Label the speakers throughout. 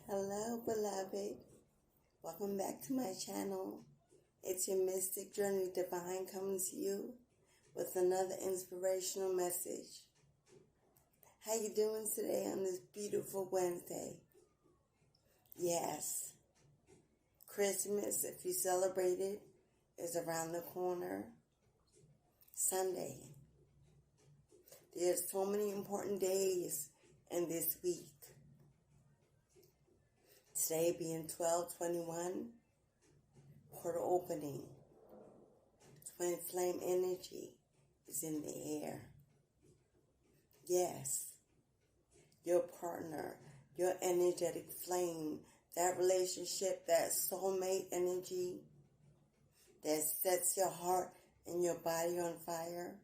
Speaker 1: Hello, beloved. Welcome back to my channel. It's your Mystic Journey Divine coming to you with another inspirational message. How you doing today on this beautiful Wednesday? Yes, Christmas, if you celebrate it, is around the corner. Sunday. There's so many important days in this week. Today being 12/21, portal opening. Twin flame energy is in the air. Yes, your partner, your energetic flame, that relationship, that soulmate energy that sets your heart and your body on fire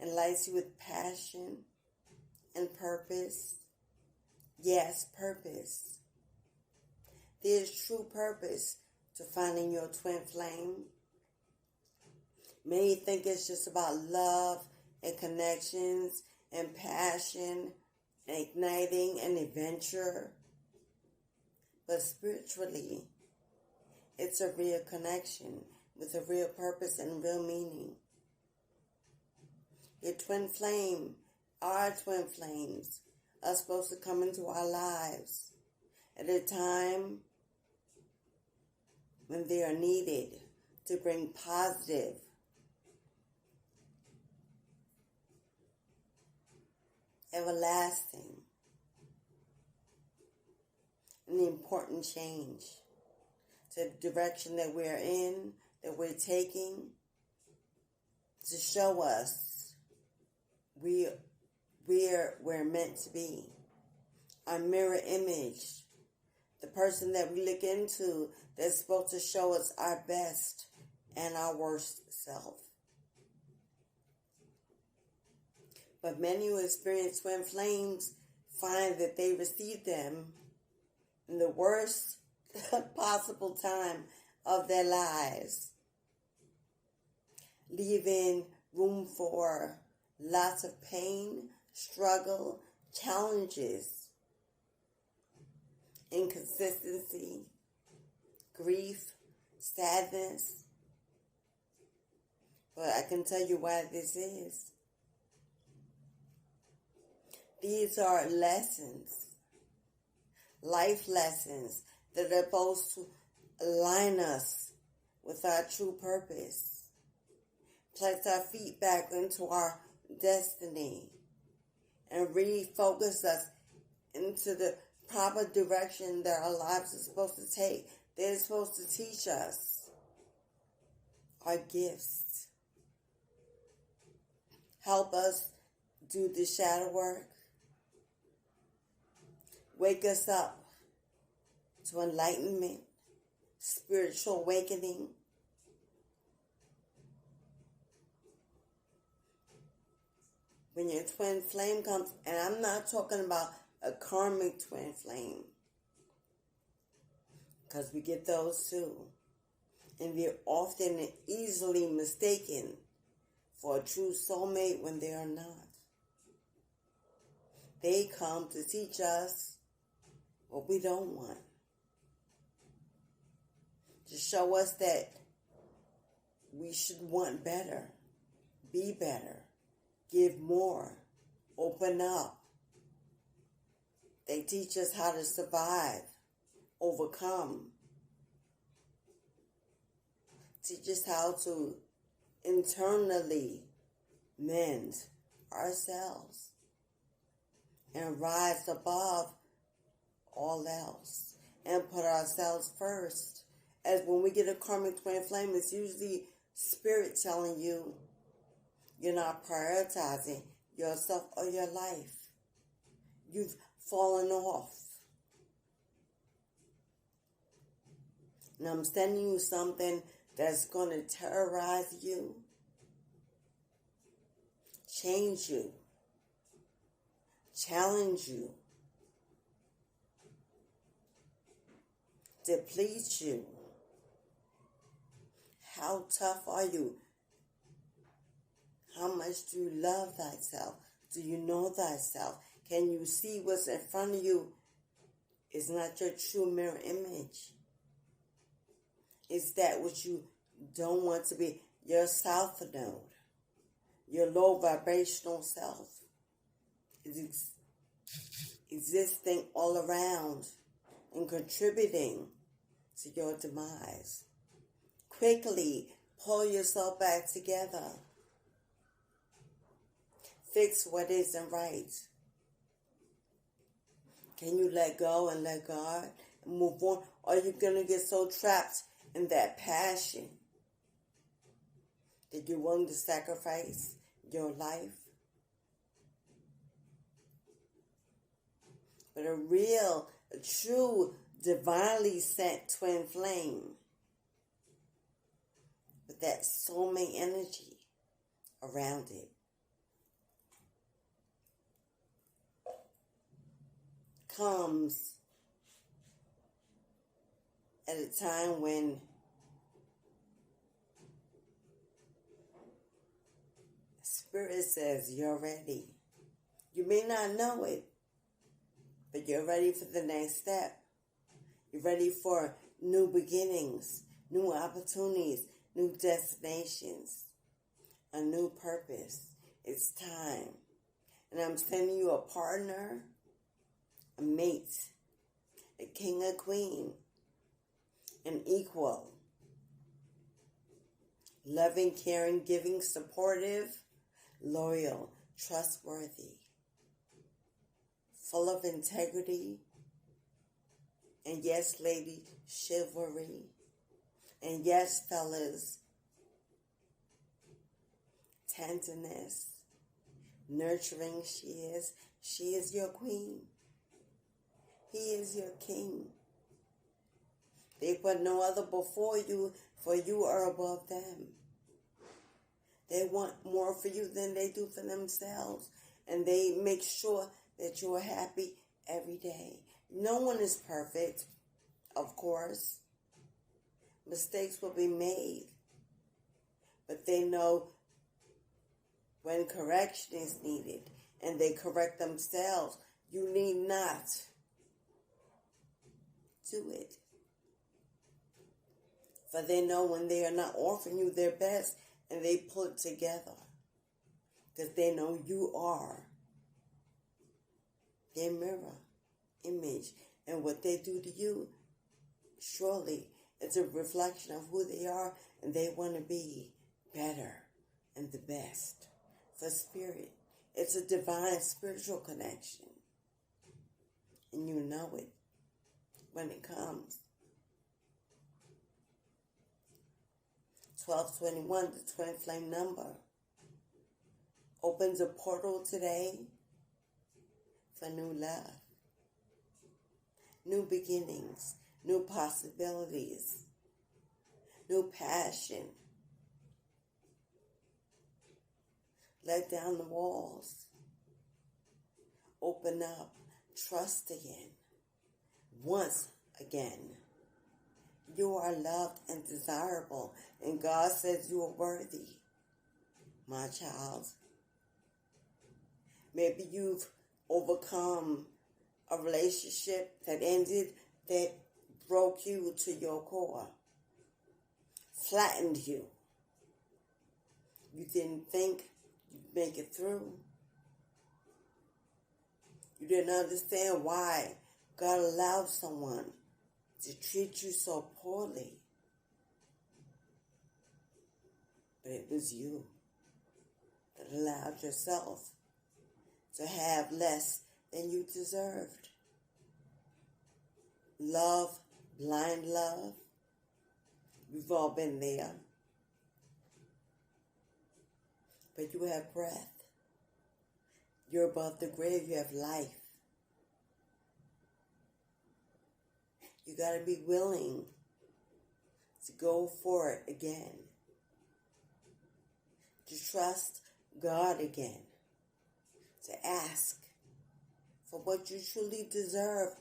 Speaker 1: and lights you with passion and purpose. Yes, purpose. There's true purpose to finding your twin flame. Many think it's just about love and connections and passion and igniting and adventure. But spiritually, it's a real connection with a real purpose and real meaning. Your twin flame, our twin flames, are supposed to come into our lives at a time when they are needed to bring positive, everlasting, and important change to the direction that we're in, that we're taking, to show us we're meant to be. Our mirror image, the person that we look into, that's supposed to show us our best and our worst self. But many who experience twin flames find that they receive them in the worst possible time of their lives, leaving room for lots of pain, struggle, challenges, inconsistency, grief, sadness. But I can tell you why this is. These are lessons, life lessons that are supposed to align us with our true purpose, place our feet back into our destiny, and refocus us into the proper direction that our lives are supposed to take. They're supposed to teach us our gifts, help us do the shadow work, wake us up to enlightenment, spiritual awakening. When your twin flame comes, and I'm not talking about a karmic twin flame, because we get those too, and they're often and easily mistaken for a true soulmate when they are not. They come to teach us what we don't want, to show us that we should want better, be better, give more, open up. They teach us how to survive, overcome. Teach us how to internally mend ourselves and rise above all else and put ourselves first. As when we get a karmic twin flame, it's usually spirit telling you you're not prioritizing yourself or your life. You've fallen off. And I'm sending you something that's going to terrorize you, change you, challenge you, deplete you. How tough are you? How much do you love thyself? Do you know thyself? Can you see what's in front of you It's not your true mirror image. It's that which you don't want to be, your south node, your low vibrational self is existing all around and contributing to your demise. Quickly pull yourself back together. Fix what isn't right. Can you let go and let God and move on? Or are you going to get so trapped in that passion that you're willing to sacrifice your life? But a true, divinely sent twin flame with that soulmate energy around it comes at a time when Spirit says you're ready. You may not know it, but you're ready for the next step. You're ready for new beginnings, new opportunities, new destinations, a new purpose. It's time. And I'm sending you a partner, a mate, a king, a queen, an equal, loving, caring, giving, supportive, loyal, trustworthy, full of integrity, and yes, lady, chivalry, and yes, fellas, tenderness, nurturing. She is your queen. He is your king. They put no other before you, for you are above them. They want more for you than they do for themselves. And they make sure that you're happy every day. No one is perfect, of course. Mistakes will be made. But they know when correction is needed. And they correct themselves. You need not do it. For they know when they are not offering you their best, and they pull it together. Because they know you are their mirror image. And what they do to you, surely it's a reflection of who they are, and they want to be better and the best for spirit. It's a divine spiritual connection. And you know it when it comes. 1221, the twin flame number, opens a portal today for new love, new beginnings, new possibilities, new passion. Let down the walls. Open up. Trust again. Once again. You are loved and desirable, and God says you are worthy, my child. Maybe you've overcome a relationship that ended, that broke you to your core, flattened you. You didn't think you'd make it through. You didn't understand why God allowed someone to treat you so poorly. But it was you that allowed yourself to have less than you deserved. Love, blind love. We've all been there. But you have breath. You're above the grave. You have life. You got to be willing to go for it again. To trust God again. To ask for what you truly deserve.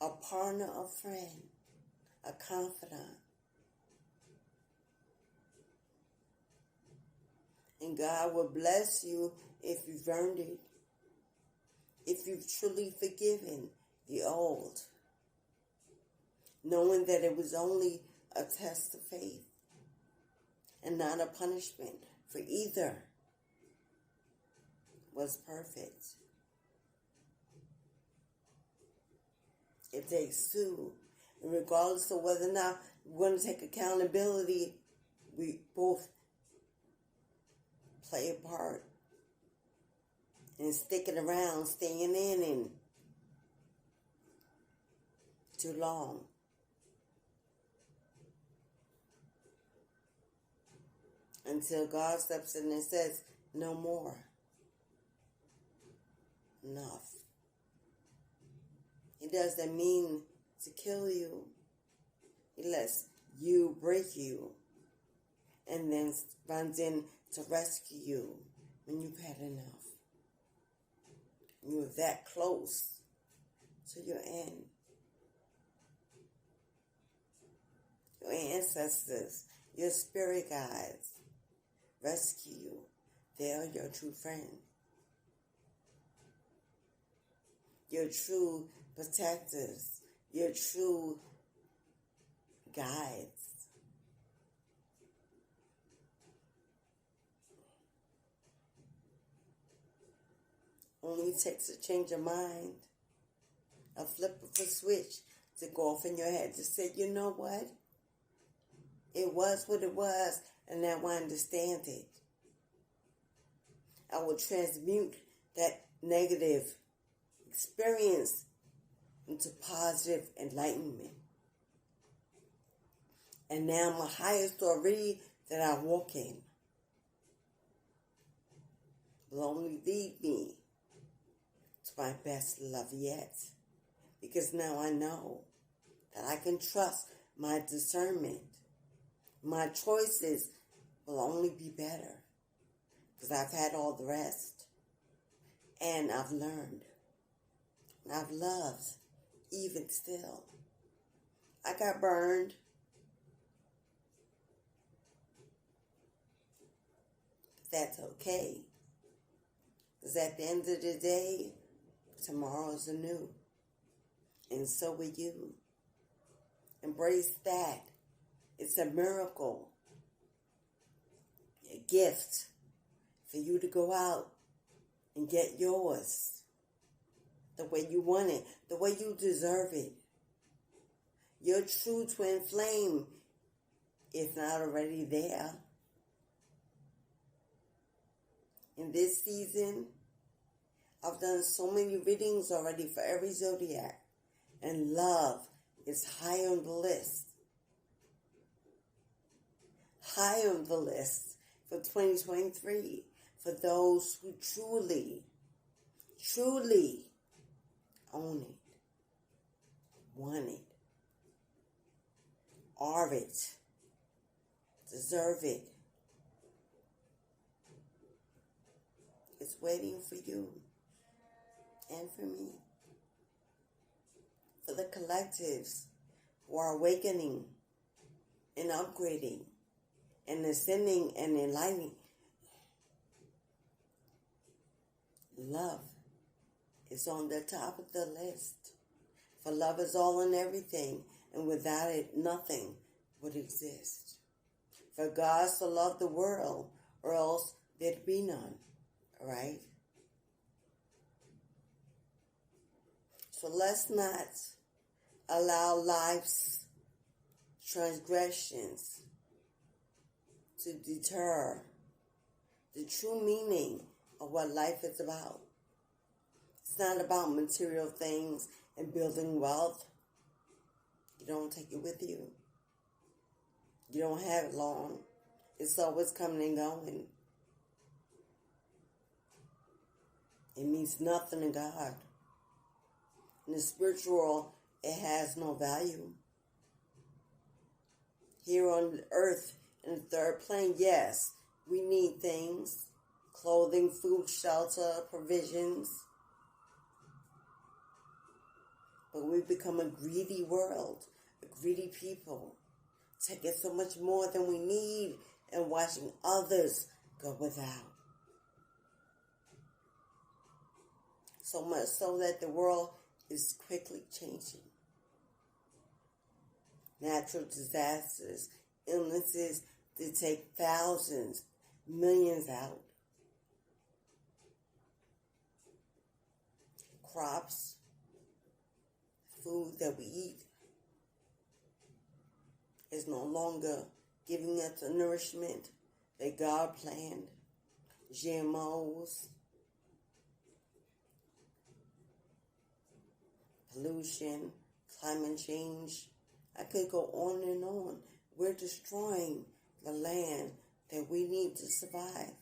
Speaker 1: A partner, a friend, a confidant. And God will bless you if you've earned it. If you've truly forgiven the old. knowing that it was only a test of faith and not a punishment, for either was perfect. It takes two. And regardless of whether or not we're going to take accountability, we both play a part in sticking around, staying in and too long. Until God steps in and says, no more. Enough. He doesn't mean to kill you. He lets you break you and then runs in to rescue you when you've had enough. You're that close to your end. Your ancestors, your spirit guides rescue you. They are your true friend. Your true protectors. Your true guides. Only takes a change of mind, a flip of a switch to go off in your head to say, you know what? It was what it was, and now I understand it. I will transmute that negative experience into positive enlightenment. And now my highest story that I walk in will only lead me to my best love yet. Because now I know that I can trust my discernment. My choices will only be better because I've had all the rest. And I've learned. And I've loved even still. I got burned. That's okay. Because at the end of the day, tomorrow is anew. And so will you. Embrace that. It's a miracle. A gift for you to go out and get yours. The way you want it. The way you deserve it. Your true twin flame, if not already there. In this season, I've done so many readings already for every zodiac. And love is high on the list. High on the list for 2023. For those who truly own it, want it, are it, deserve it. It's waiting for you and for me. For the collectives who are awakening and upgrading and ascending and enlightening. Love is on the top of the list. For love is all and everything, and without it, nothing would exist. For God so loved the world, or else there'd be none, right? So let's not allow life's transgressions to deter the true meaning of what life is about. It's not about material things and building wealth. You don't take it with you. You don't have it long. It's always coming and going. It means nothing to God. In the spiritual world, it has no value. Here on earth, in the third plane, yes, we need things. Clothing, food, shelter, provisions. But we've become a greedy world, a greedy people. Taking so much more than we need and watching others go without. So much so that the world is quickly changing. natural disasters, illnesses that take thousands, millions out. Crops, food that we eat is no longer giving us the nourishment that God planned. GMOs, pollution, climate change. I could go on and on. We're destroying the land that we need to survive.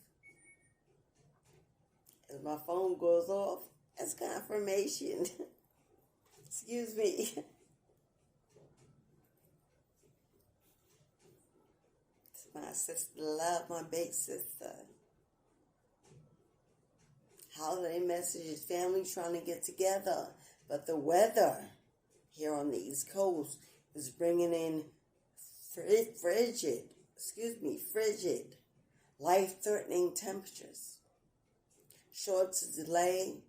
Speaker 1: As my phone goes off, that's confirmation. Excuse me. It's my sister love, my big sister. Holiday messages, family trying to get together. But the weather here on the East Coast is bringing in frigid, life-threatening temperatures. Short to delay,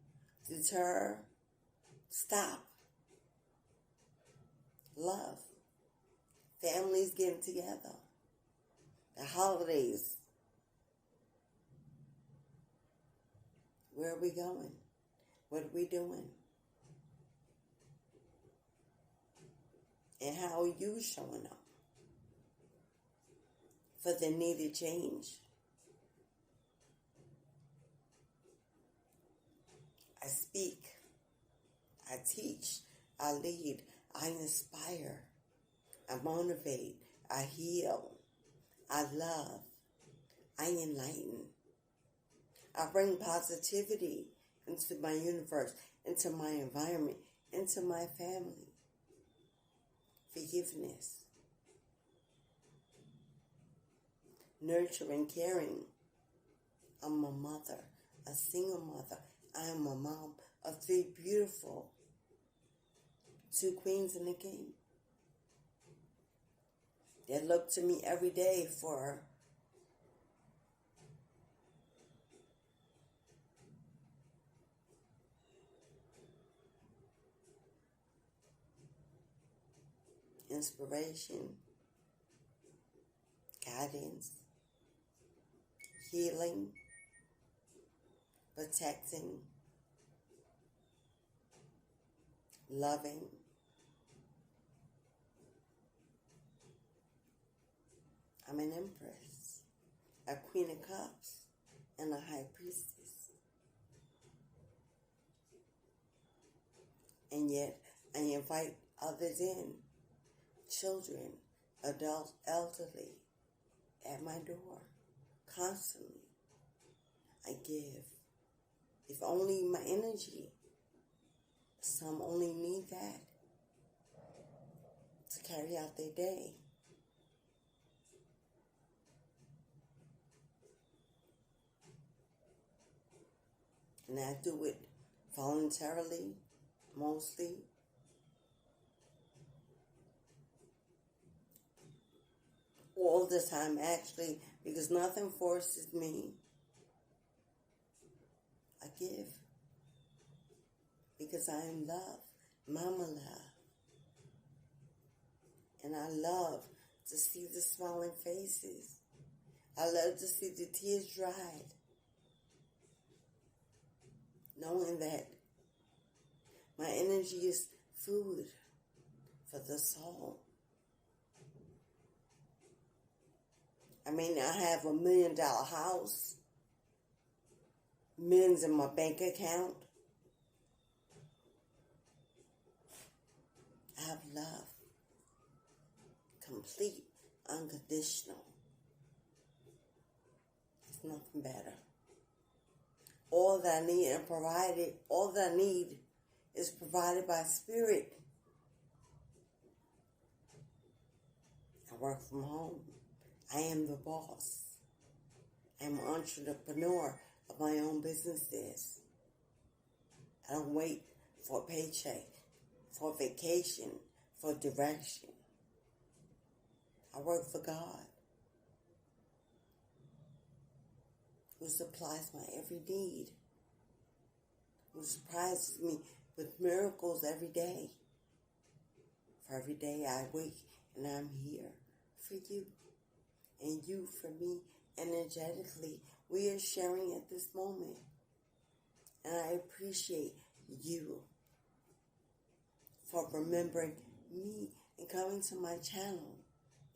Speaker 1: deter, stop. Love. Families getting together. The holidays. Where are we going? What are we doing? And how are you showing up for the needed change? I speak, I teach, I lead, I inspire, I motivate, I heal, I love, I enlighten. I bring positivity into my universe, into my environment, into my family. Forgiveness. Nurturing, caring. I'm a mother, a single mother. I am a mom of 3 beautiful, 2 queens and a king. They look to me every day for inspiration, guidance, healing, protecting, loving. I'm an empress, a queen of cups, and a high priestess. And yet, I invite others in. Children, adults, elderly, at my door, constantly. I give. If only my energy. Some only need that to carry out their day. And I do it voluntarily, mostly. All the time, actually, because nothing forces me. I give. Because I am love. Mama love. And I love to see the smiling faces. I love to see the tears dried. Knowing that my energy is food for the soul. I may not have $1 million house, millions in my bank account. I have love, complete, unconditional. There's nothing better. All that I need and provided, all that I need is provided by Spirit. I work from home. I am the boss. I'm an entrepreneur of my own businesses. I don't wait for a paycheck, for vacation, for direction. I work for God, who supplies my every need, who surprises me with miracles every day. For every day I wake And I'm here for you. And you for me. Energetically, we are sharing at this moment. And I appreciate you for remembering me and coming to my channel.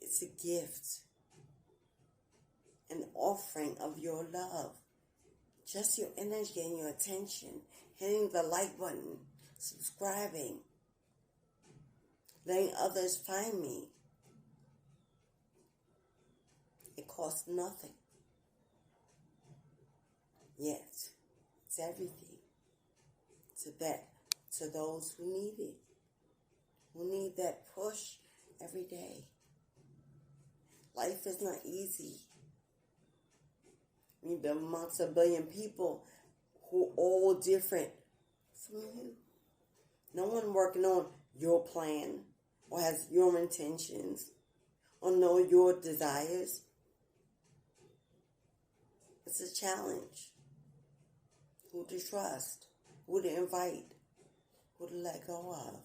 Speaker 1: It's a gift. An offering of your love. Just your energy and your attention. Hitting the like button. Subscribing. Letting others find me. It costs nothing. Yet, it's everything. To those who need it. Who need that push every day. Life is not easy. You've been amongst a billion people who are all different from you. No one working on your plan or has your intentions or know your desires. It's a challenge. Who to trust, who to invite, who to let go of.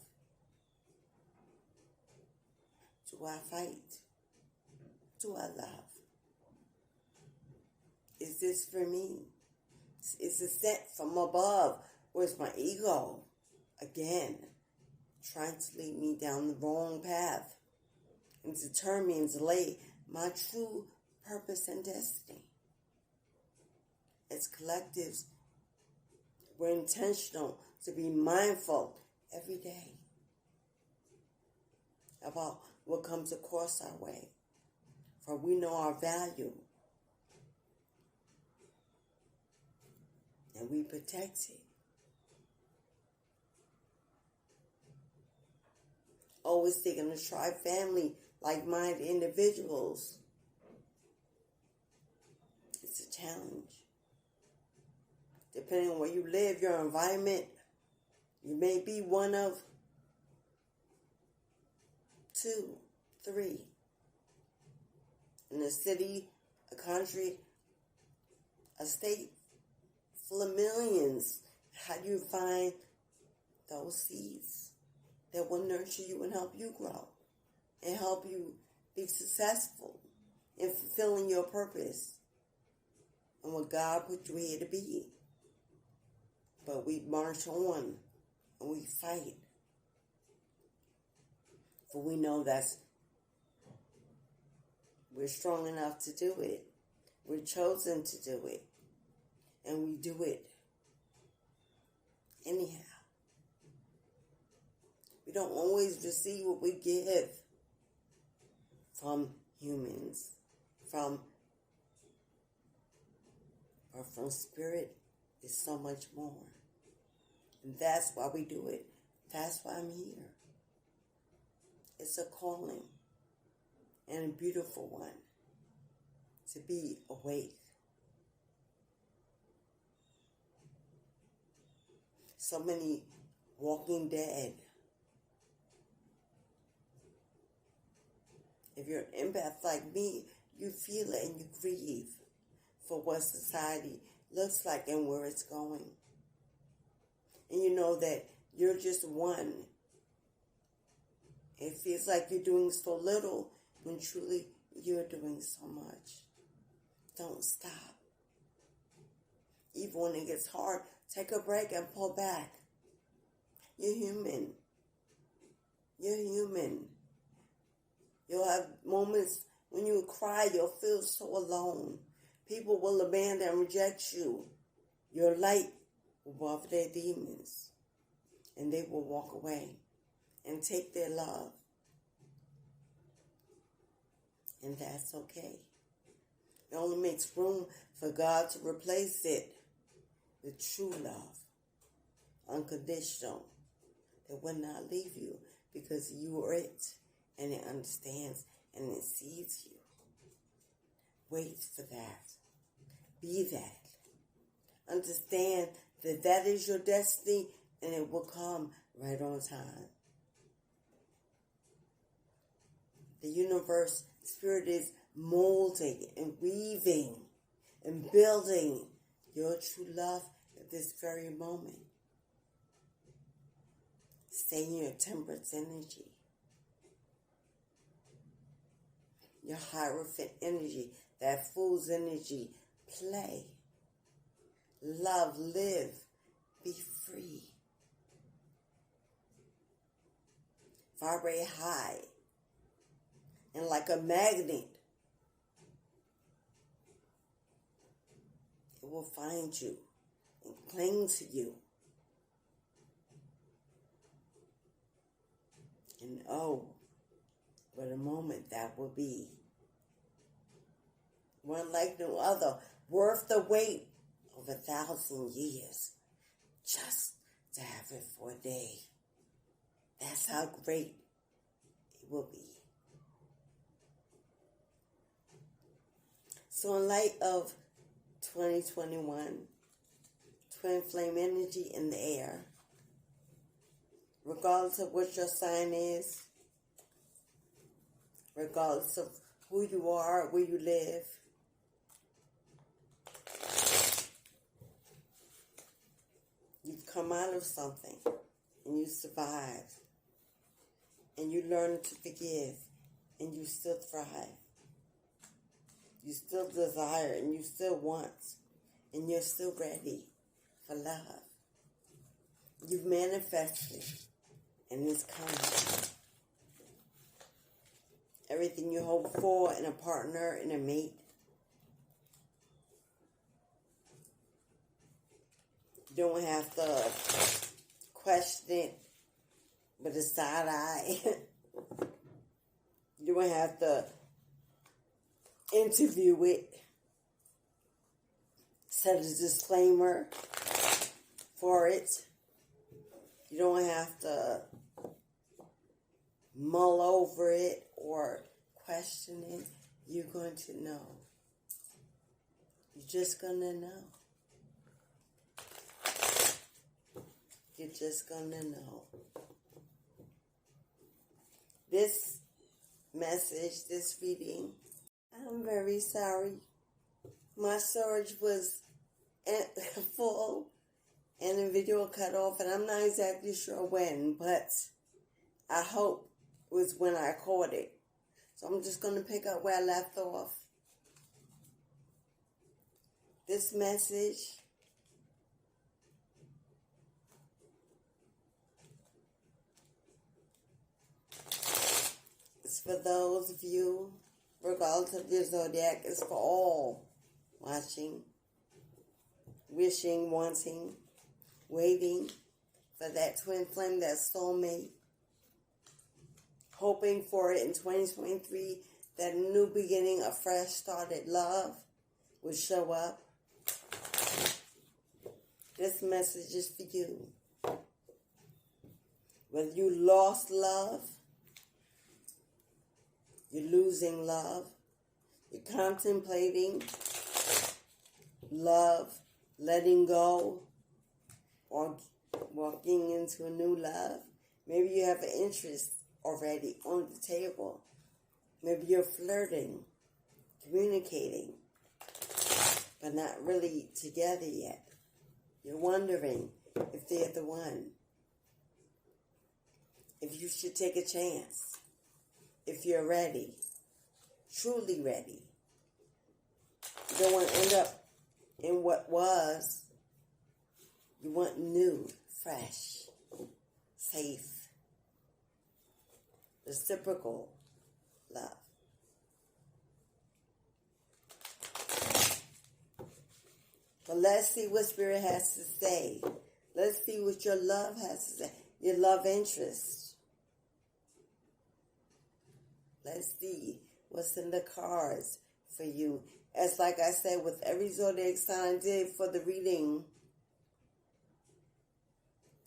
Speaker 1: Do I fight? Do I love? Is this for me? Is it set from above? Or is my ego, again, trying to lead me down the wrong path and deter me and delay my true purpose and destiny? As collectives, we're intentional to be mindful every day about what comes across our way. For we know our value. And we protect it. Always thinking to try family, like-minded individuals. It's a challenge. Depending on where you live, your environment, you may be one of 2, 3. In a city, a country, a state full of millions. How do you find those seeds that will nurture you and help you grow and help you be successful in fulfilling your purpose and what God put you here to be? But we march on and we fight. For we know we're strong enough to do it. We're chosen to do it. And we do it anyhow. We don't always receive what we give from humans, from spirit. Is so much more. And that's why we do it. That's why I'm here. It's a calling and a beautiful one to be awake. So many walking dead. If you're an empath like me, you feel it and you grieve for what society looks like and where it's going. And you know that you're just one. It feels like you're doing so little when truly you're doing so much. Don't stop. Even when it gets hard, take a break and pull back. You're human. You're human. You'll have moments when you cry, you'll feel so alone. People will abandon and reject you. Your light will buff their demons. And they will walk away and take their love. And that's okay. It only makes room for God to replace it with true love. Unconditional. That will not leave you because you are it. And it understands and it sees you. Wait for that. Be that. Understand that that is your destiny and it will come right on time. The universe, spirit is molding and weaving and building your true love at this very moment. Stay in your temperance energy. your Hierophant energy, that Fool's energy. Play, love, live, be free. Vibrate high. And like a magnet, it will find you and cling to you. And oh, what a moment that will be. One like no other, worth the wait of 1,000 years, just to have it for a day. That's how great it will be. So in light of 2021, twin flame energy in the air, regardless of what your sign is, regardless of who you are, where you live, you've come out of something and you survived and you learn to forgive and you still thrive. You still desire and you still want and you're still ready for love. You've manifested and it's coming. Everything you hope for in a partner, in a mate. You don't have to question it with a side eye. You don't have to interview it. Set a disclaimer for it. You don't have to mull over it or question it. You're going to know. You're just going to know. You're just going to know. This message, this reading, I'm very sorry. My storage was full and the video cut off, and I'm not exactly sure when, but I hope it was when I caught it. So I'm just going to pick up where I left off. This message is for those of you, regardless of your zodiac, it's for all watching, wishing, wanting, waiting for that twin flame, that soulmate, hoping for it in 2023, that new beginning, a fresh started love will show up. This message is for you. Whether you lost love, you're losing love, you're contemplating love, letting go, or walking into a new love. Maybe you have an interest already on the table. Maybe you're flirting, communicating, but not really together yet. You're wondering if they're the one, if you should take a chance, if you're ready, truly ready. You don't want to end up in what was. You want new, fresh, safe, reciprocal love. But let's see what Spirit has to say. Let's see what your love has to say. Your love interest. Let's see what's in the cards for you. As like I said, with every zodiac sign I did for the reading.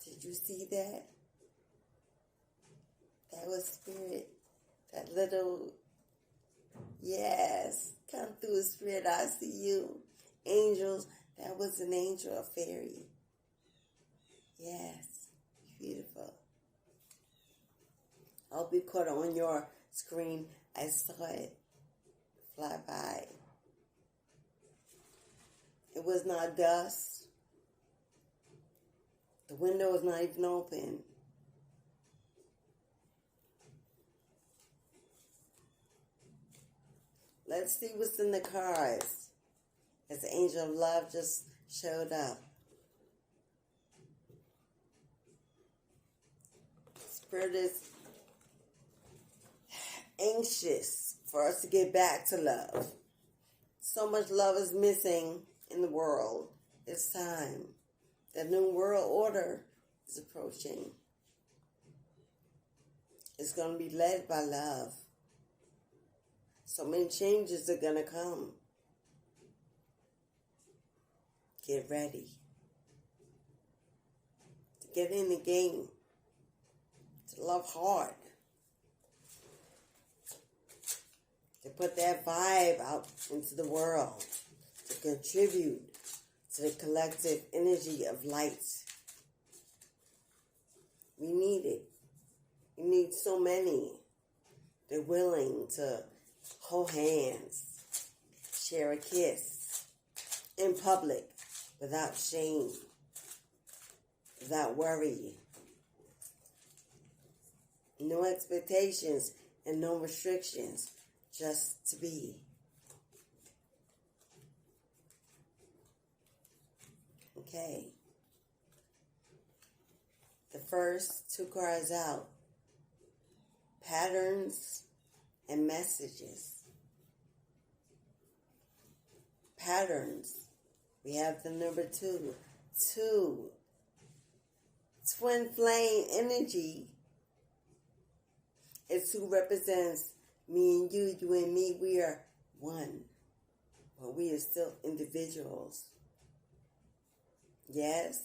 Speaker 1: Did you see that? That was Spirit. That little, yes, come through, Spirit, I see you. Angels, that was an angel, a fairy. Yes, beautiful. I hope you caught it on your screen. I saw it fly by. It was not dust. The window was not even open. Let's see what's in the cards. As the angel of love just showed up. Spirit is anxious for us to get back to love. So much love is missing in the world. It's time. The new world order is approaching. It's going to be led by love. So many changes are going to come. Get ready to get in the game, to love hard, to put that vibe out into the world, to contribute to the collective energy of light. We need it. We need so many. They're willing to hold hands, share a kiss in public without shame, without worry. No expectations and no restrictions, just to be. Okay. The first two cards out. Patterns and messages. Patterns. We have the number 2. 2. Twin flame energy. It's who represents me and you and me. We are one. But we are still individuals. Yes?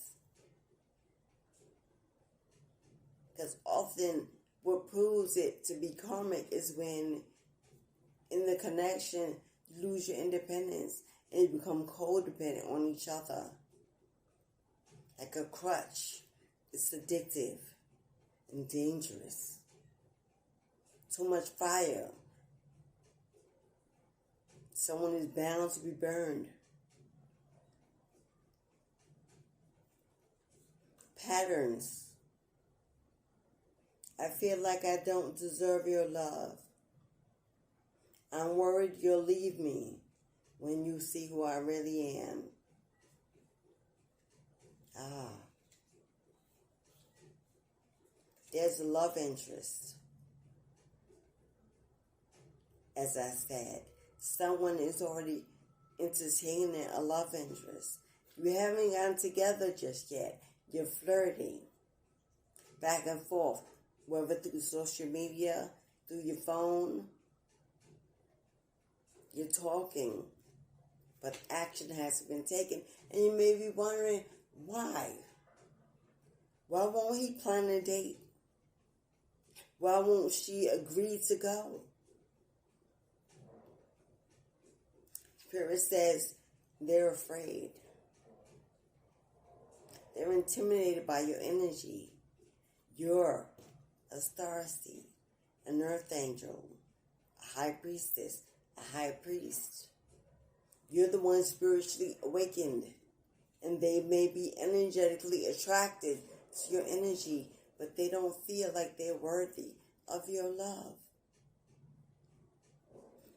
Speaker 1: Because often what proves it to be karmic is when in the connection you lose your independence and you become codependent on each other. Like a crutch. It's addictive and dangerous. Too much fire. Someone is bound to be burned. Patterns. I feel like I don't deserve your love. I'm worried you'll leave me when you see who I really am. There's a love interest. As I said, someone is already entertaining a love interest. You haven't gotten together just yet. You're flirting back and forth, whether through social media, through your phone. You're talking, but action hasn't been taken. And you may be wondering, why? Why won't he plan a date? Why won't she agree to go? Spirit says they're afraid. They're intimidated by your energy. You're a starseed, an earth angel, a high priestess, a high priest. You're the one spiritually awakened, and they may be energetically attracted to your energy, but they don't feel like they're worthy of your love.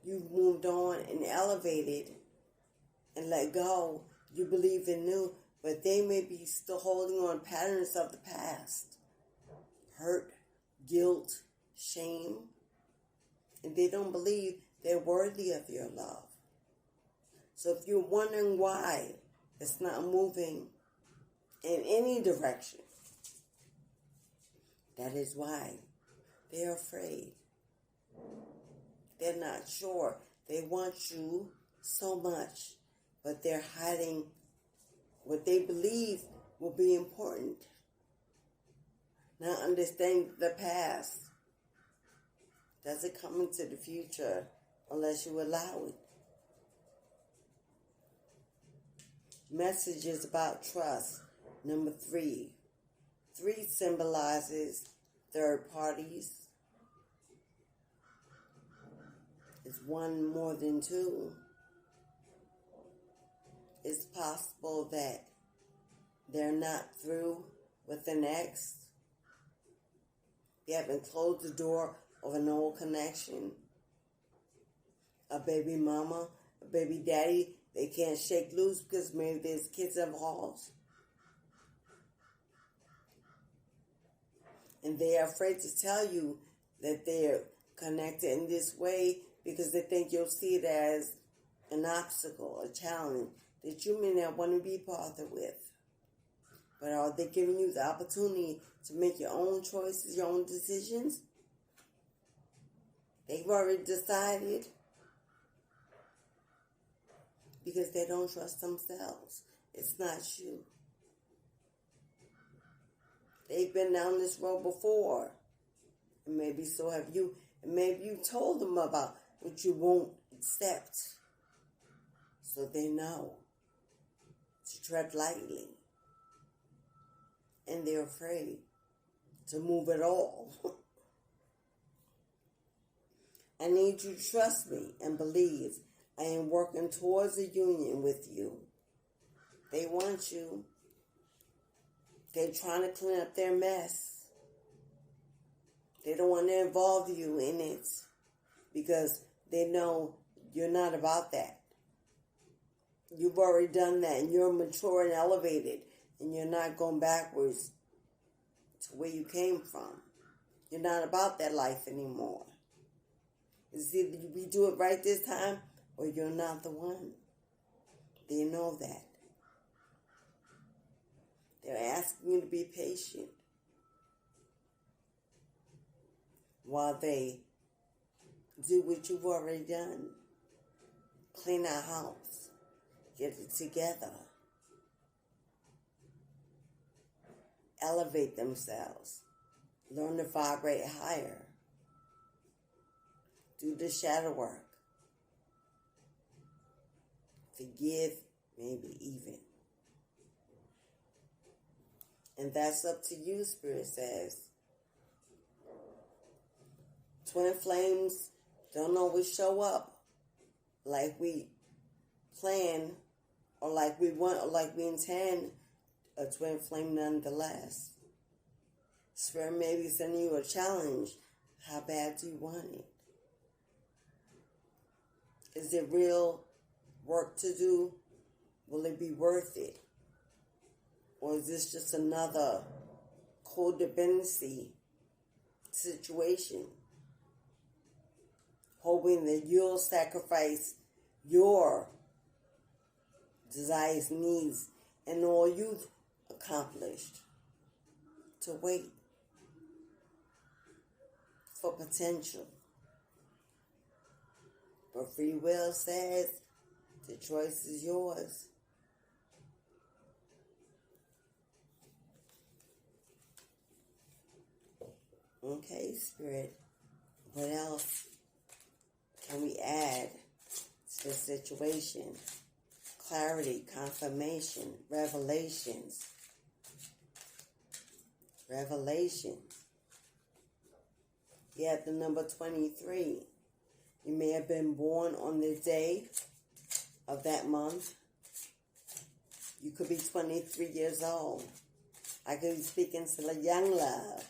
Speaker 1: You've moved on and elevated and let go. You believe in new, but they may be still holding on patterns of the past. Hurt, guilt, shame. And they don't believe they're worthy of your love. So if you're wondering why it's not moving in any direction, that is why. They're afraid. They're not sure. They want you so much, but they're hiding what they believe will be important. Not understanding the past doesn't come into the future unless you allow it. Messages about trust. Number 3. 3 symbolizes third parties. It's one more than 2. It's possible that they're not through with an ex. They haven't closed the door of an old connection. a baby mama, a baby daddy, they can't shake loose because maybe there's kids involved. And they are afraid to tell you that they're connected in this way because they think you'll see it as an obstacle, a challenge that you may not want to be bothered with. But are they giving you the opportunity to make your own choices, your own decisions? They've already decided because they don't trust themselves. It's not you. They've been down this road before. And maybe so have you. And maybe you told them about what you won't accept. So they know to tread lightly. And they're afraid to move at all. I need you to trust me and believe I am working towards a union with you. They want you. They're trying to clean up their mess. They don't want to involve you in it because they know you're not about that. You've already done that and you're mature and elevated and you're not going backwards to where you came from. You're not about that life anymore. It's either we do it right this time or you're not the one. They know that. They're asking you to be patient while they do what you've already done. Clean our house. Get it together. Elevate themselves. Learn to vibrate higher. Do the shadow work. Forgive, maybe even. And that's up to you, Spirit says. Twin flames don't always show up like we plan or like we want or like we intend a twin flame nonetheless. Spirit may be sending you a challenge. How bad do you want it? Is it real work to do? Will it be worth it? Or is this just another codependency situation? Hoping that you'll sacrifice your desires, needs, and all you've accomplished to wait for potential. But free will says the choice is yours. Okay, Spirit, what else can we add to the situation? Clarity, confirmation, revelations. Revelation. You have the number 23. You may have been born on the day of that month. You could be 23 years old. I could be speaking to the young love.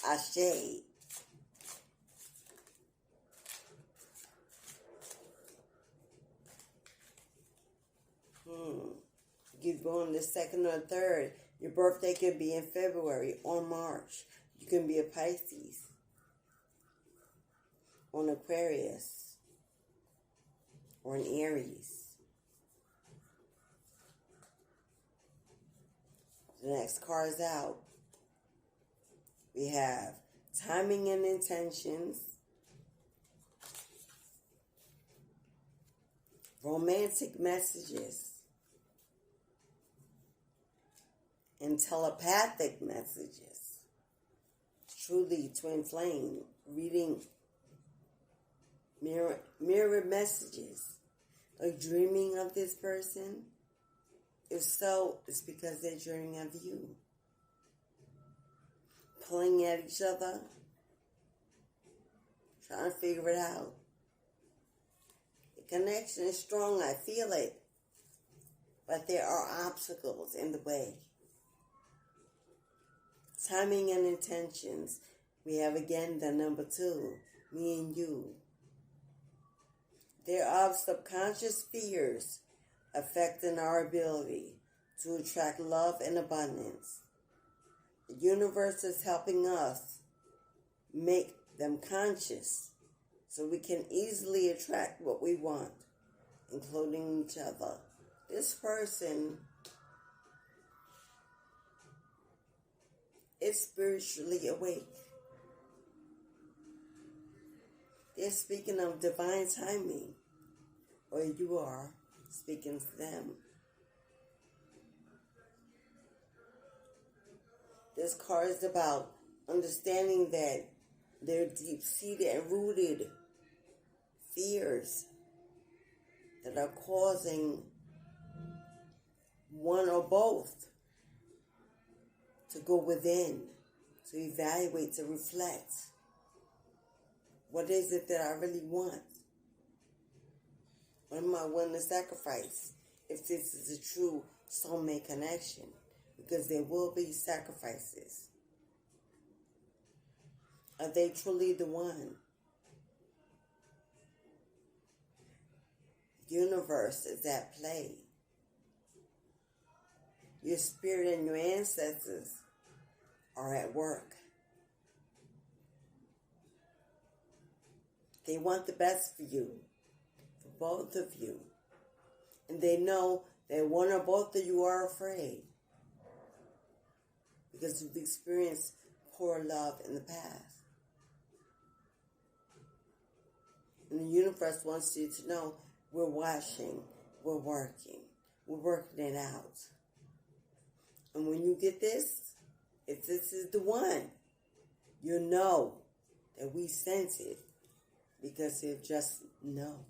Speaker 1: Ashe. You're born the 2nd or 3rd. Your birthday could be in February or March. You can be a Pisces or an Aquarius or an Aries. The next card is out. We have timing and intentions, romantic messages, and telepathic messages. Truly, twin flame, reading mirror messages. Are you dreaming of this person? If so, it's because they're dreaming of you. Pulling at each other, trying to figure it out. The connection is strong, I feel it. But there are obstacles in the way. Timing and intentions. We have again the number 2, me and you. There are subconscious fears affecting our ability to attract love and abundance. The universe is helping us make them conscious so we can easily attract what we want, including each other. This person is spiritually awake. They're speaking of divine timing, or you are speaking to them. This card is about understanding that there are deep-seated and rooted fears that are causing one or both to go within, to evaluate, to reflect. What is it that I really want? What am I willing to sacrifice if this is a true soulmate connection? Because there will be sacrifices. Are they truly the one? The universe is at play. Your spirit and your ancestors are at work. They want the best for you, for both of you. And they know that one or both of you are afraid because you've experienced poor love in the past. And the universe wants you to know we're watching, we're working it out. And when you get this, if this is the one, you know that we sense it because they just know.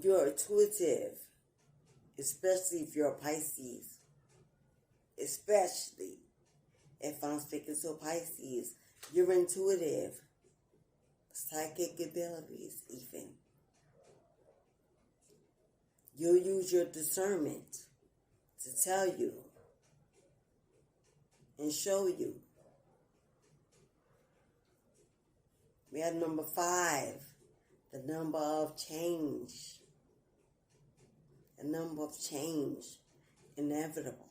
Speaker 1: You're intuitive, especially if you're a Pisces. Especially if I'm speaking to a Pisces, you're intuitive. Psychic abilities, even. You'll use your discernment to tell you and show you. We have number 5, the number of change. The number of change, inevitable.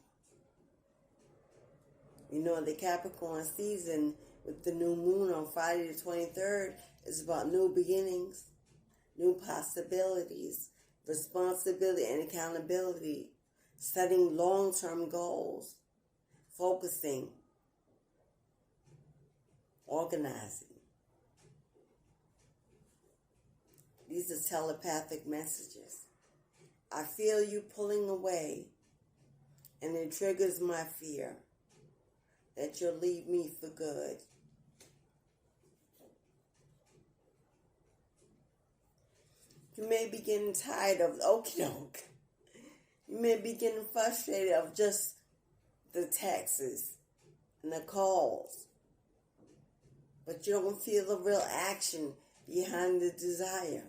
Speaker 1: You know, the Capricorn season with the new moon on Friday the 23rd is about new beginnings, new possibilities, responsibility and accountability, setting long-term goals, focusing, organizing. These are telepathic messages. I feel you pulling away, and it triggers my fear that you'll leave me for good. You may be getting tired of okie doke. You may be getting frustrated of just the texts and the calls. But you don't feel the real action behind the desire.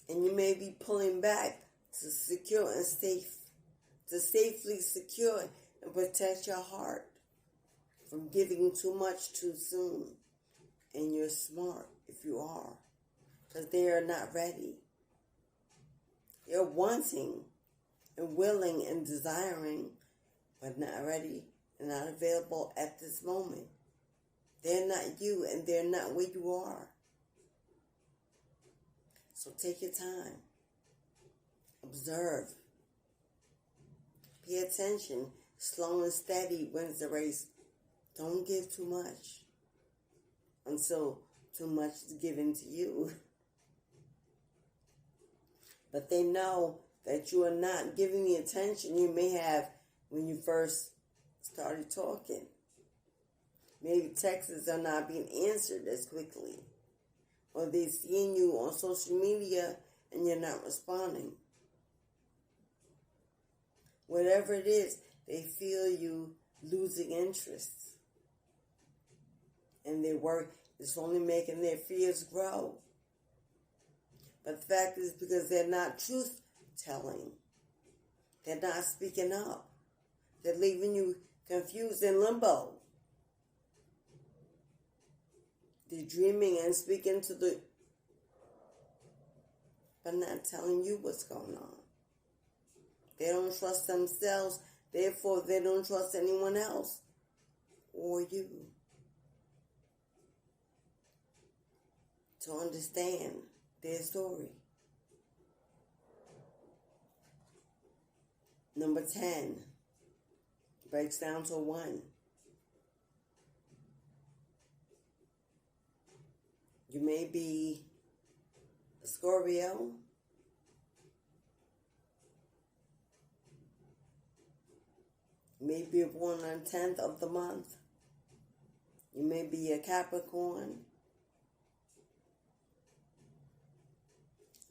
Speaker 1: And you may be pulling back to secure and to safely secure and protect your heart from giving too much too soon. And you're smart if you are, because they are not ready. They're wanting and willing and desiring, but not ready and not available at this moment. They're not you, and they're not where you are. So take your time. Observe. Pay attention. Slow and steady wins the race. Don't give too much until too much is given to you. But they know that you are not giving the attention you may have when you first started talking. Maybe texts are not being answered as quickly. Or they're seeing you on social media and you're not responding. Whatever it is, they feel you losing interest. And their work is only making their fears grow. But the fact is because they're not truth-telling. They're not speaking up. They're leaving you confused in limbo. They're dreaming and speaking to the, but not telling you what's going on. They don't trust themselves, therefore they don't trust anyone else or you. To understand their story. Number 10 breaks down to 1. You may be a Scorpio. You may be born on the 10th of the month. You may be a Capricorn.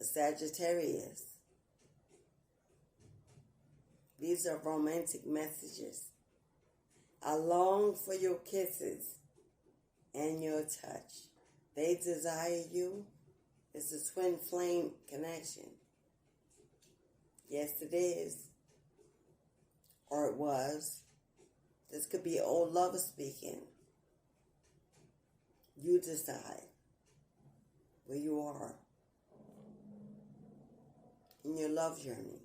Speaker 1: A Sagittarius. These are romantic messages. I long for your kisses and your touch. They desire you. It's a twin flame connection. Yes, it is. Or it was. This could be old lover speaking. You decide where you are in your love journey.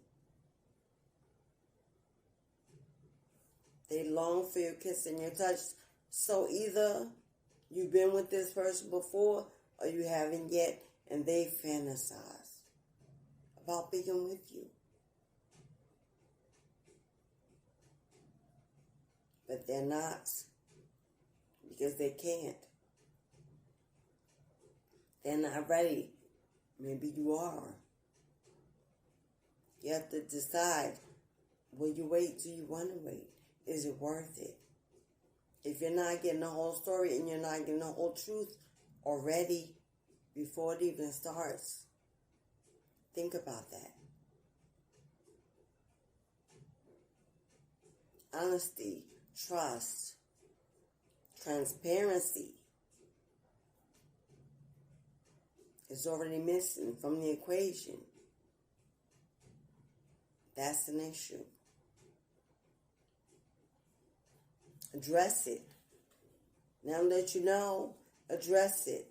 Speaker 1: They long for your kiss and your touch. So either you've been with this person before or you haven't yet, and they fantasize about being with you. But they're not, because they can't. They're not ready. Maybe you are. You have to decide, will you wait? Do you want to wait? Is it worth it? If you're not getting the whole story and you're not getting the whole truth already before it even starts, think about that. Honesty, trust, transparency is already missing from the equation. That's an issue. Address it. Now that you know, address it.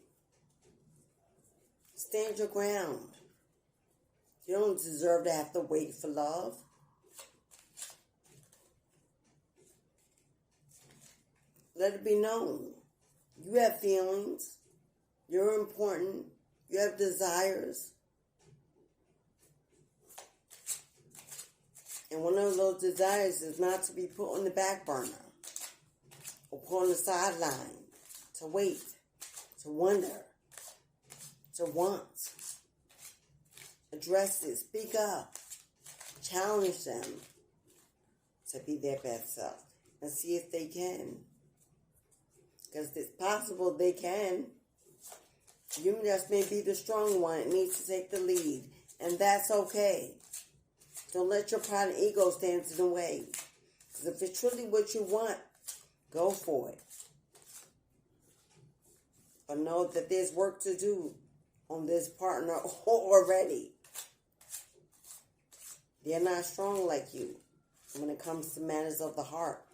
Speaker 1: Stand your ground. You don't deserve to have to wait for love. Let it be known. You have feelings. You're important. You have desires. And one of those desires is not to be put on the back burner or put on the sideline, to wait, to wonder, to want. Address it, speak up, challenge them to be their best self and see if they can. Because it's possible they can. You just may be the strong one. It needs to take the lead. And that's okay. Don't let your pride and ego stand in the way. Because if it's truly what you want, go for it. But know that there's work to do on this partner already. They're not strong like you when it comes to matters of the heart.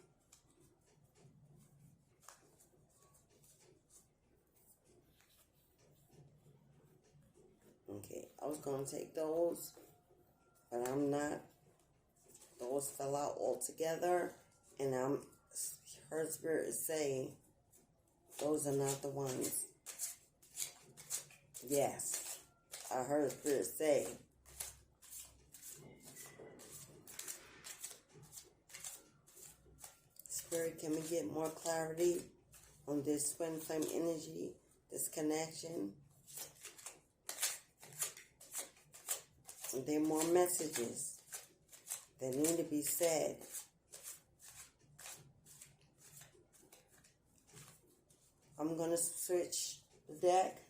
Speaker 1: Okay, I was going to take those, but I'm not. Those fell out altogether, and her spirit is saying, those are not the ones. Yes, I heard spirit say. Spirit, can we get more clarity on this twin flame energy, this connection? There are more messages that need to be said. I'm going to switch the deck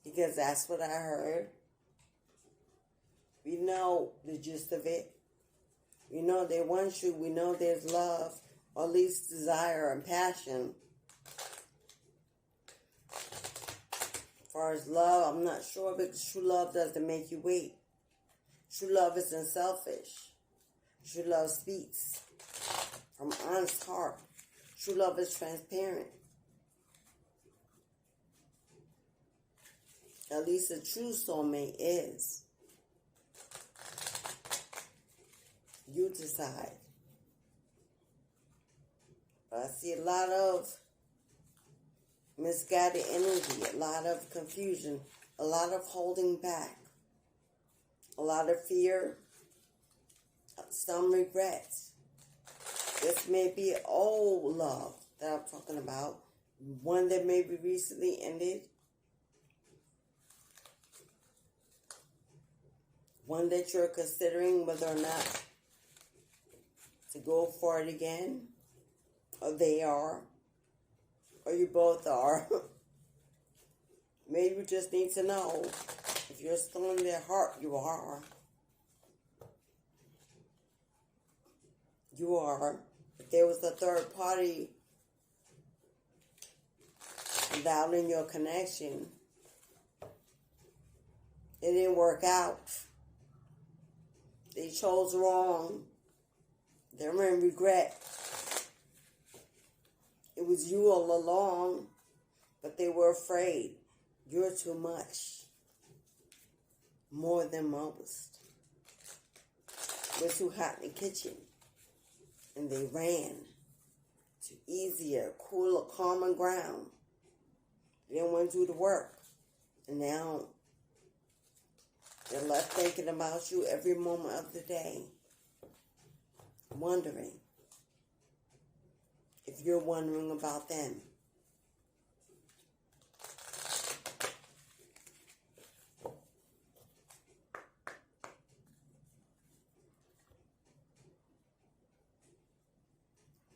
Speaker 1: because that's what I heard. We know the gist of it. We know they want you. We know there's love, or at least desire and passion. As far as love, I'm not sure, because true love doesn't make you wait. True love isn't selfish. True love speaks from honest heart. True love is transparent. At least a true soulmate is. You decide. But I see a lot of misguided energy, a lot of confusion, a lot of holding back, a lot of fear, some regrets. This may be old love that I'm talking about, one that maybe recently ended, one that you're considering whether or not to go for it again, or they are, or you both are. Maybe you just need to know if you're still in their heart. You are. You are. If there was a third party involved in your connection, it didn't work out. They chose wrong. They're in regret. It was you all along, but they were afraid. You're too much. More than most. We're too hot in the kitchen. And they ran to easier, cooler, calmer ground. They didn't want to do the work. And now they're left thinking about you every moment of the day. Wondering if you're wondering about them.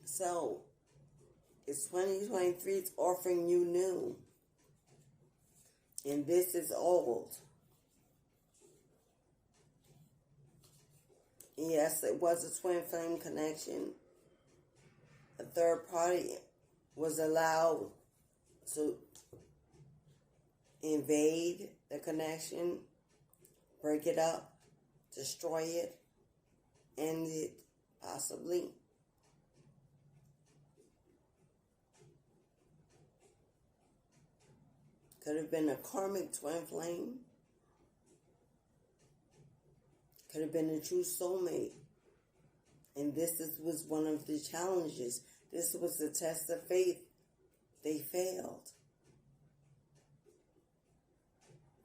Speaker 1: So, it's 2023, it's offering you new. And this is old. Yes, it was a twin flame connection. A third party was allowed to invade the connection, break it up, destroy it, end it, possibly. Could have been a karmic twin flame. Could have been a true soulmate. And was one of the challenges. This was the test of faith. They failed.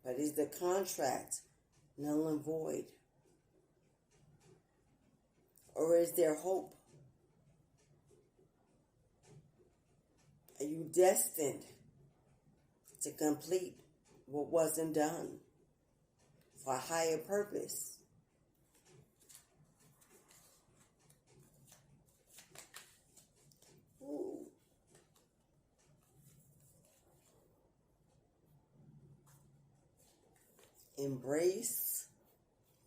Speaker 1: But is the contract null and void? Or is there hope? Are you destined to complete what wasn't done for a higher purpose? Ooh. Embrace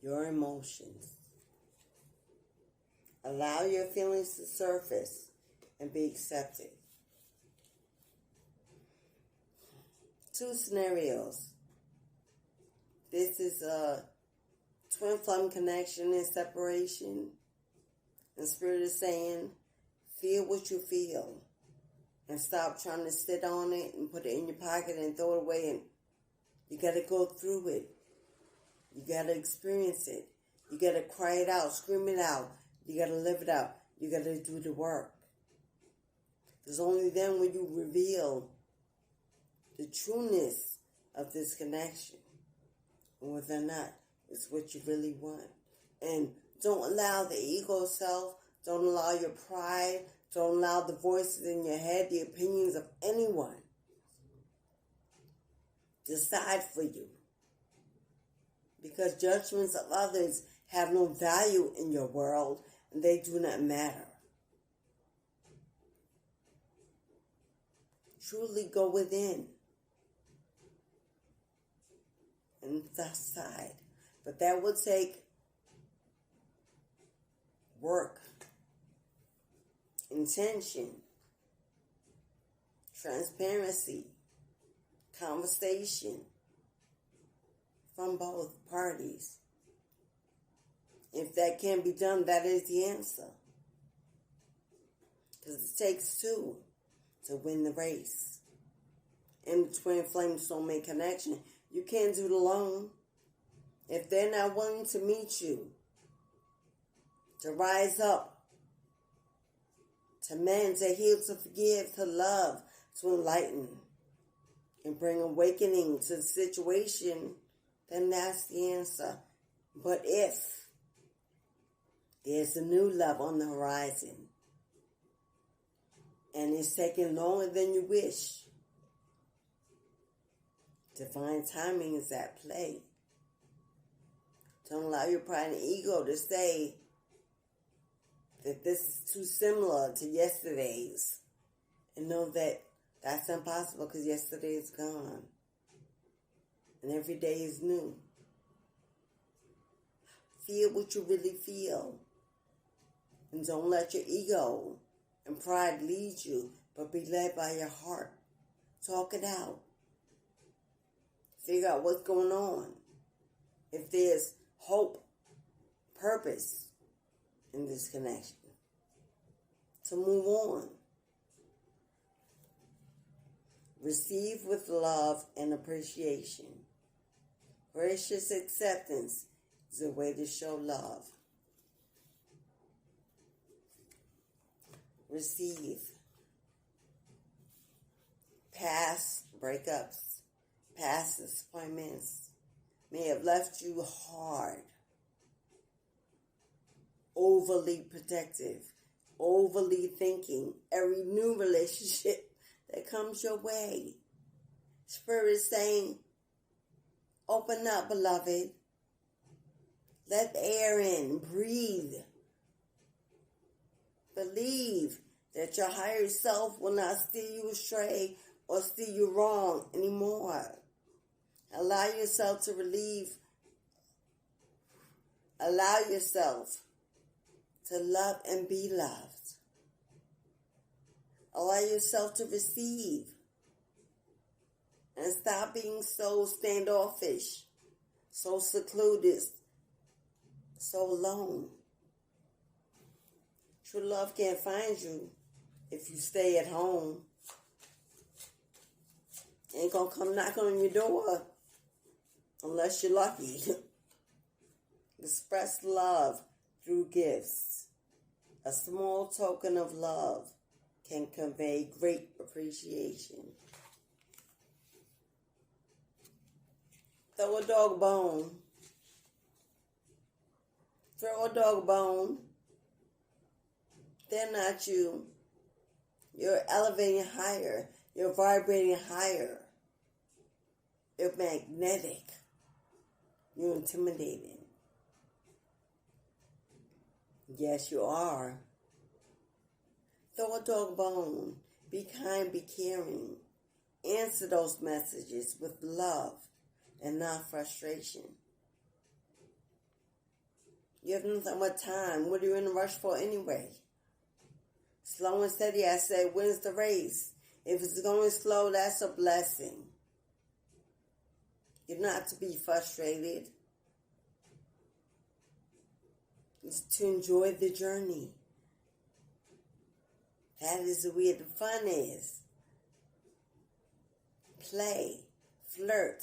Speaker 1: your emotions. Allow your feelings to surface and be accepted. Two scenarios. This is a twin flame connection and separation. And Spirit is saying, feel what you feel. And stop trying to sit on it and put it in your pocket and throw it away. And you got to go through it. You got to experience it. You got to cry it out, scream it out. You got to live it out. You got to do the work. Because only then will you reveal the trueness of this connection, and whether or not it's what you really want. And don't allow the ego self, don't allow your pride, don't allow the voices in your head, the opinions of anyone decide for you. Because judgments of others have no value in your world, and they do not matter. Truly go within and decide. But that will take work, intention, transparency, conversation from both parties. If that can be done, that is the answer. Because it takes two to win the race. In the twin flame soulmate connection, You can't do it alone. If they're not willing to meet you, to rise up, to mend, to heal, to forgive, to love, to enlighten, and bring awakening to the situation, then that's the answer. But if there's a new love on the horizon, and it's taking longer than you wish, divine timing is at play. Don't allow your pride and ego to say that this is too similar to yesterday's. And know that that's impossible because yesterday is gone. And every day is new. Feel what you really feel. And don't let your ego and pride lead you, but be led by your heart. Talk it out. Figure out what's going on. If there's hope, purpose in this connection. To move on. Receive with love and appreciation. Gracious acceptance is a way to show love. Receive. Past breakups, past disappointments may have left you hard, overly protective, overly thinking. Every new relationship that comes your way, Spirit is saying, open up, beloved. Let the air in. Breathe. Believe that your higher self will not steer you astray or steer you wrong anymore. Allow yourself to relieve. Allow yourself to love and be loved. Allow yourself to receive. And stop being so standoffish, so secluded, so alone. True love can't find you if you stay at home. Ain't gonna come knocking on your door unless you're lucky. Express love through gifts. A small token of love can convey great appreciation. Throw a dog a bone. Throw a dog a bone. They're not you. You're elevating higher. You're vibrating higher. You're magnetic. You're intimidating. Yes, you are. Throw a dog a bone. Be kind, be caring. Answer those messages with love and not frustration. You have nothing but time. What are you in a rush for anyway? Slow and steady, I say, wins the race. If it's going slow, that's a blessing. You're not to be frustrated. It's to enjoy the journey. That is where the fun is. Play, flirt,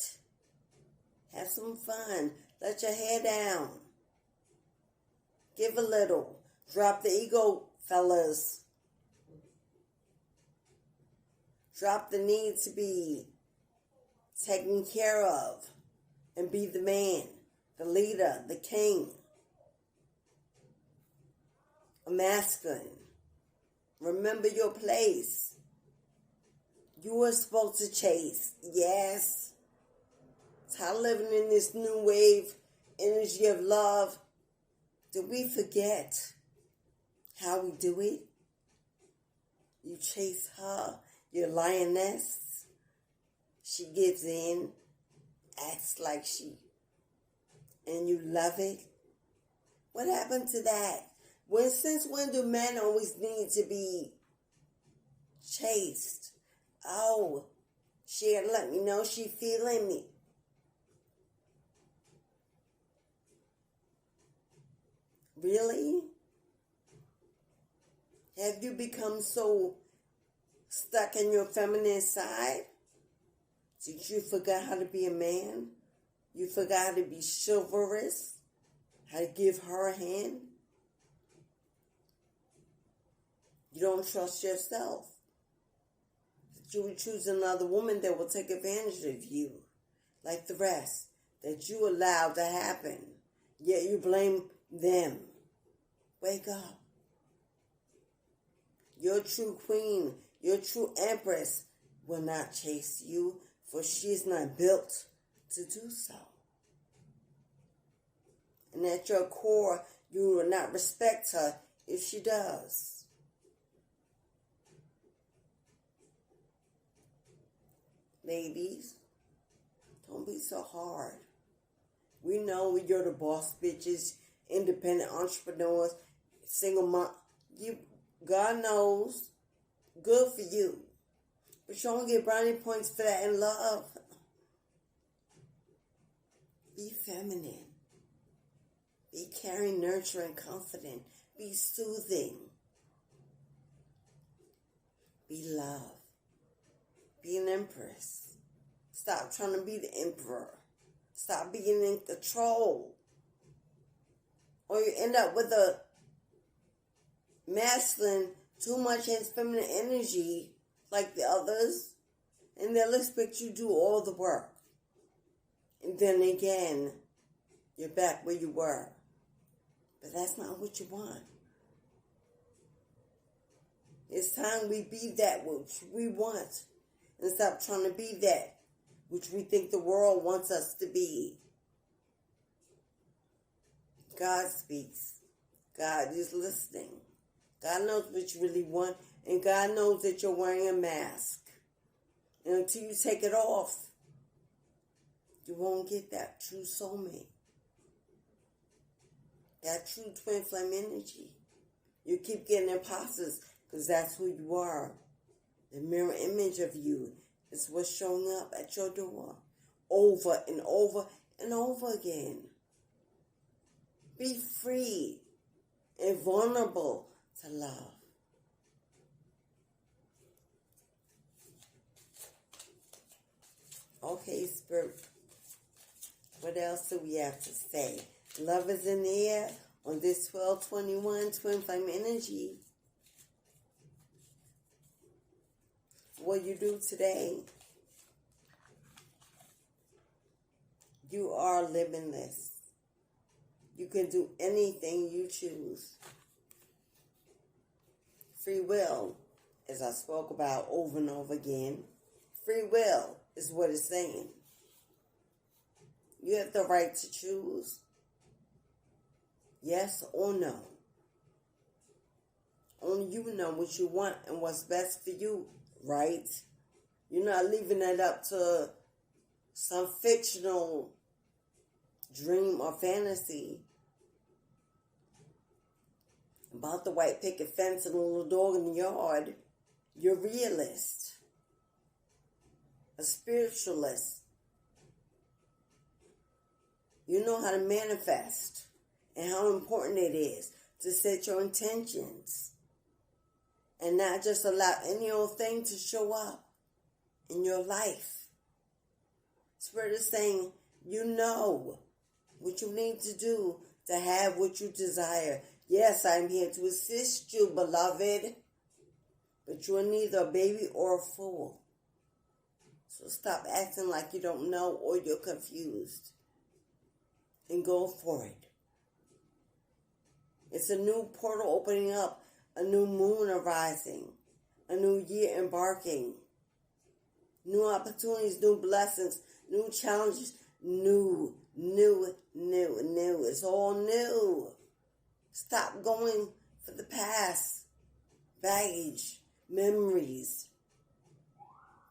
Speaker 1: have some fun. Let your hair down. Give a little. Drop the ego, fellas. Drop the need to be taken care of and be the man, the leader, the king, a masculine. Remember your place. You were supposed to chase. Yes. It's how living in this new wave energy of love. Did we forget how we do it? You chase her, your lioness. She gives in, acts like she, and you love it. What happened to that? Since when do men always need to be chased? Oh, she had to let me know she feeling me. Really? Have you become so stuck in your feminine side Did you forget how to be a man? You forgot how to be chivalrous? How to give her a hand? You don't trust yourself. That you would choose another woman that will take advantage of you, like the rest, that you allowed to happen. Yet you blame them. Wake up. Your true queen, your true empress will not chase you, for she is not built to do so. And at your core, you will not respect her if she does. Ladies, don't be so hard. We know you're the boss bitches, independent entrepreneurs, single mom. God knows, good for you. But you don't get brownie points for that in love. Be feminine. Be caring, nurturing, confident. Be soothing. Be love. Be an empress. Stop trying to be the emperor. Stop being in control. Or you end up with a masculine, too much has feminine energy like the others, and they'll expect you to do all the work. And then again, you're back where you were. But that's not what you want. It's time we be that which we want, and stop trying to be that which we think the world wants us to be. God speaks. God is listening. God knows what you really want, and God knows that you're wearing a mask. And until you take it off, you won't get that true soulmate. That true twin flame energy. You keep getting imposters because that's who you are. The mirror image of you is what's showing up at your door over and over and over again. Be free and vulnerable to love. Okay, Spirit. What else do we have to say? Love is in the air on this 1221 Twin Flame Energy. What you do today, you are limitless. You can do anything you choose. Free will, as I spoke about over and over again, free will is what it's saying. You have the right to choose yes or no. Only you know what you want and what's best for you, right? You're not leaving that up to some fictional dream or fantasy about the white picket fence and a little dog in the yard. You're a realist, a spiritualist. You know how to manifest and how important it is to set your intentions and not just allow any old thing to show up in your life. Spirit is saying, you know what you need to do to have what you desire. Yes, I'm here to assist you, beloved, but you're neither a baby or a fool. So stop acting like you don't know or you're confused and go for it. It's a new portal opening up, a new moon arising, a new year embarking, new opportunities, new blessings, new challenges, new. It's all new. Stop going for the past, baggage, memories,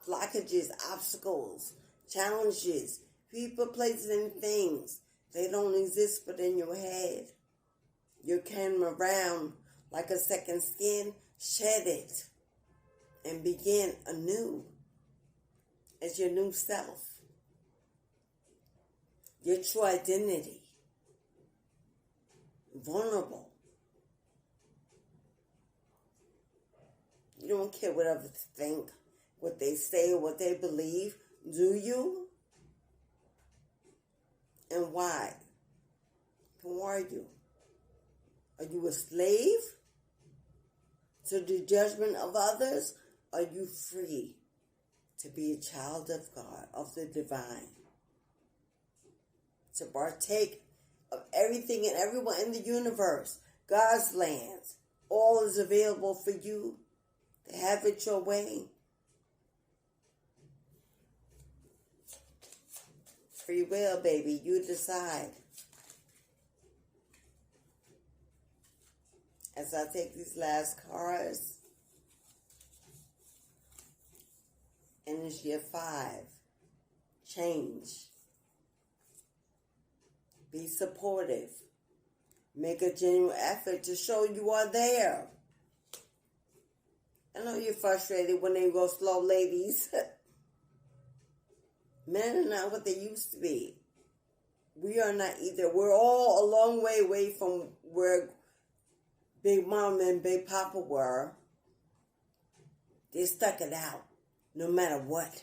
Speaker 1: blockages, obstacles, challenges, people, places, and things. They don't exist but in your head. You carry them around like a second skin. Shed it and begin anew as your new self. Your true identity. Vulnerable. You don't care what others think, what they say, or what they believe. Do you? And why? Who are you? Are you a slave to the judgment of others? Are you free to be a child of God, of the divine? To partake of everything and everyone in the universe, God's lands. All is available for you to have it your way. Free will, baby. You decide. As I take these last cards, and it's year 5. Change. Be supportive. Make a genuine effort to show you are there. I know you're frustrated when they go slow, ladies. Men are not what they used to be. We are not either. We're all a long way away from where Big Mama and Big Papa were. They stuck it out no matter what.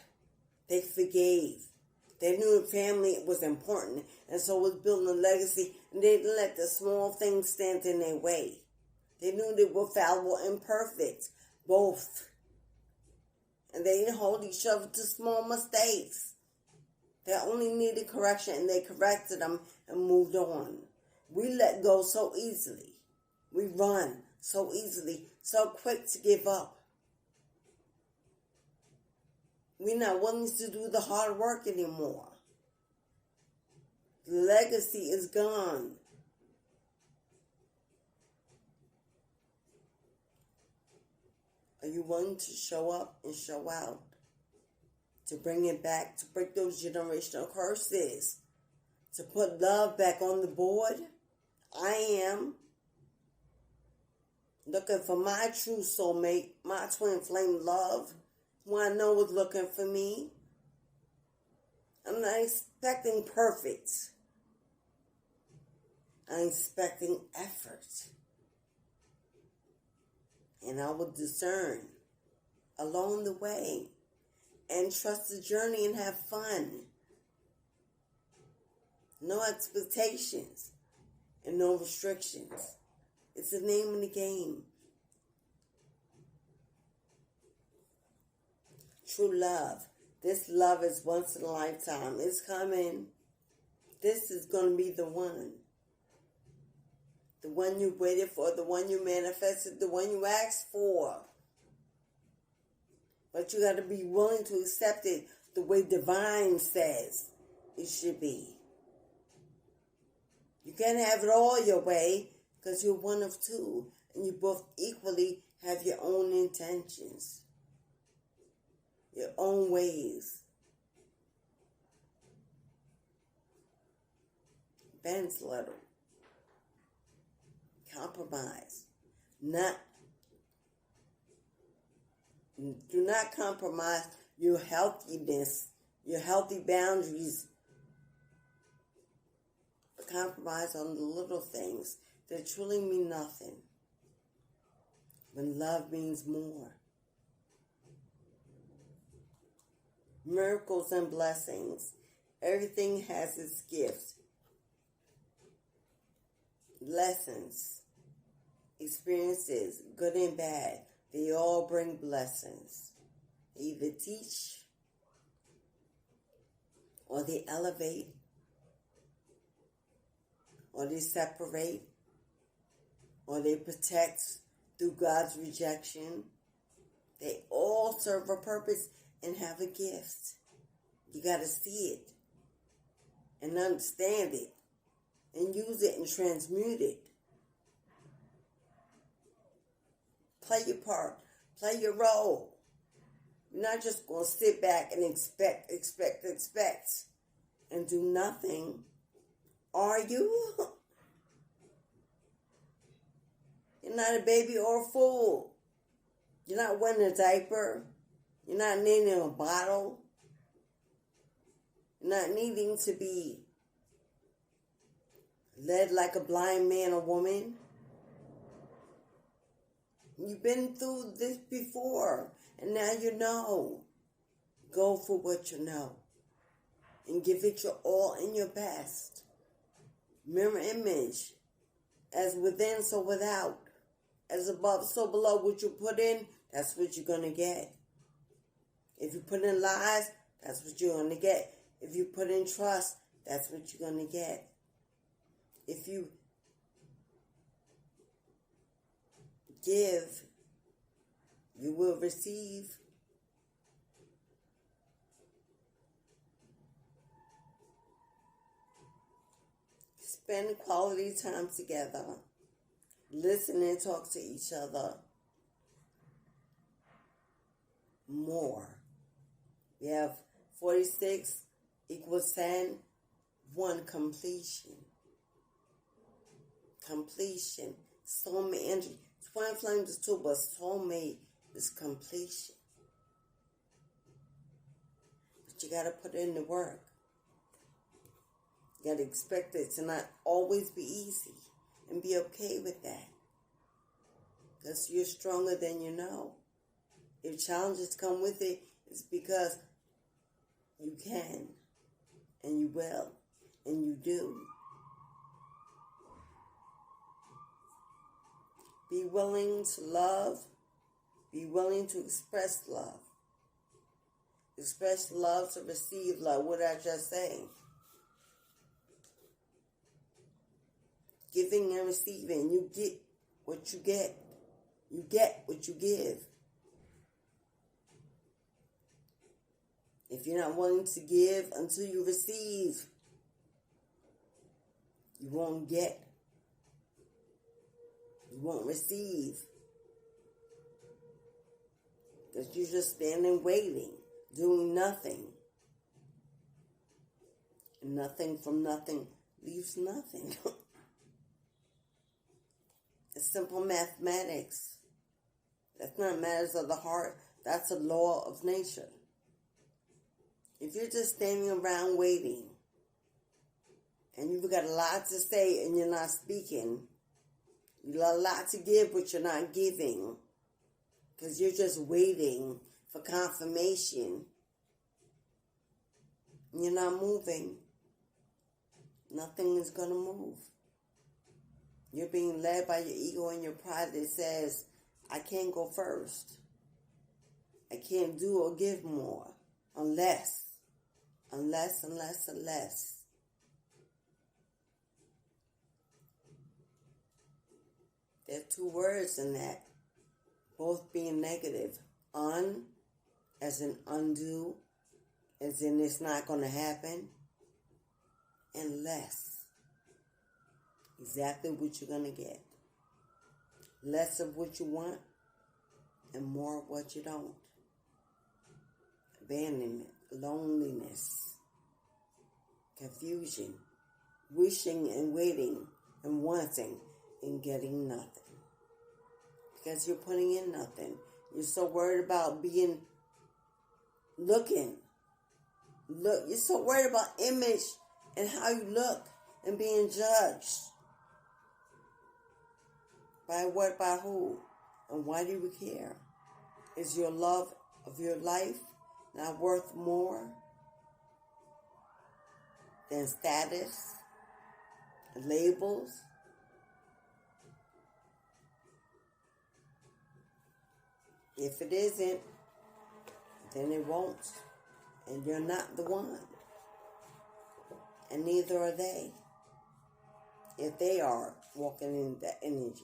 Speaker 1: They forgave. They knew family was important, and so was building a legacy, and they didn't let the small things stand in their way. They knew they were fallible and perfect, both. And they didn't hold each other to small mistakes. They only needed correction, and they corrected them and moved on. We let go so easily. We run so easily, so quick to give up. We're not willing to do the hard work anymore. The legacy is gone. Are you willing to show up and show out? To bring it back, to break those generational curses? To put love back on the board? I am. Looking for my true soulmate, my twin flame love, who I know is looking for me. I'm not expecting perfect. I'm expecting effort. And I will discern along the way and trust the journey and have fun. No expectations and no restrictions. It's the name of the game. True love. This love is once in a lifetime. It's coming. This is going to be the one. The one you waited for, the one you manifested, the one you asked for. But you got to be willing to accept it the way divine says it should be. You can't have it all your way because you're one of two. And you both equally have your own intentions. Your own ways. Bend's little. Compromise. Do not compromise your healthiness, your healthy boundaries. But compromise on the little things that truly mean nothing. When love means more. Miracles and blessings. Everything has its gifts. Lessons, experiences, good and bad, they all bring blessings. They either teach, or they elevate, or they separate, or they protect through God's rejection. They all serve a purpose and have a gift. You got to see it and understand it and use it and transmute it. Play your part. Play your role. You're not just going to sit back and expect, and do nothing. Are you? You're not a baby or a fool. You're not wearing a diaper. You're not needing a bottle. You're not needing to be led like a blind man or woman. You've been through this before, and now you know. Go for what you know. And give it your all and your best. Mirror image. As within, so without. As above, so below. What you put in, that's what you're going to get. If you put in lies, that's what you're going to get. If you put in trust, that's what you're going to get. If you give, you will receive. Spend quality time together. Listen and talk to each other more. We have 46 equals 10. 1, completion. Completion. Soulmate energy. Twin flames is 2, but soulmate is completion. But you got to put in the work. You got to expect it to not always be easy. And be okay with that. Because you're stronger than you know. If challenges come with it, it's because you can. And you will. And you do. Be willing to love. Be willing to express love. Express love to receive love. What did I just say? Giving and receiving. You get what you get. You get what you give. If you're not willing to give until you receive, you won't get. You won't receive. Because you're just standing waiting, doing nothing. And nothing from nothing leaves nothing. It's simple mathematics. That's not matters of the heart. That's a law of nature. If you're just standing around waiting, and you've got a lot to say and you're not speaking, you got a lot to give but you're not giving, because you're just waiting for confirmation, and you're not moving, nothing is going to move. You're being led by your ego and your pride that says, I can't go first. I can't do or give more unless. There are 2 words in that, both being negative. Un, as in undo, as in it's not going to happen. And less. Exactly what you're going to get. Less of what you want and more of what you don't. Abandonment, loneliness, confusion, wishing and waiting and wanting and getting nothing. Because you're putting in nothing. You're so worried about looking. You're so worried about image and how you look and being judged. By what, by who, and why do you care? Is your love of your life not worth more than status, labels? If it isn't, then it won't. And you're not the one. And neither are they. If they are walking in that energy.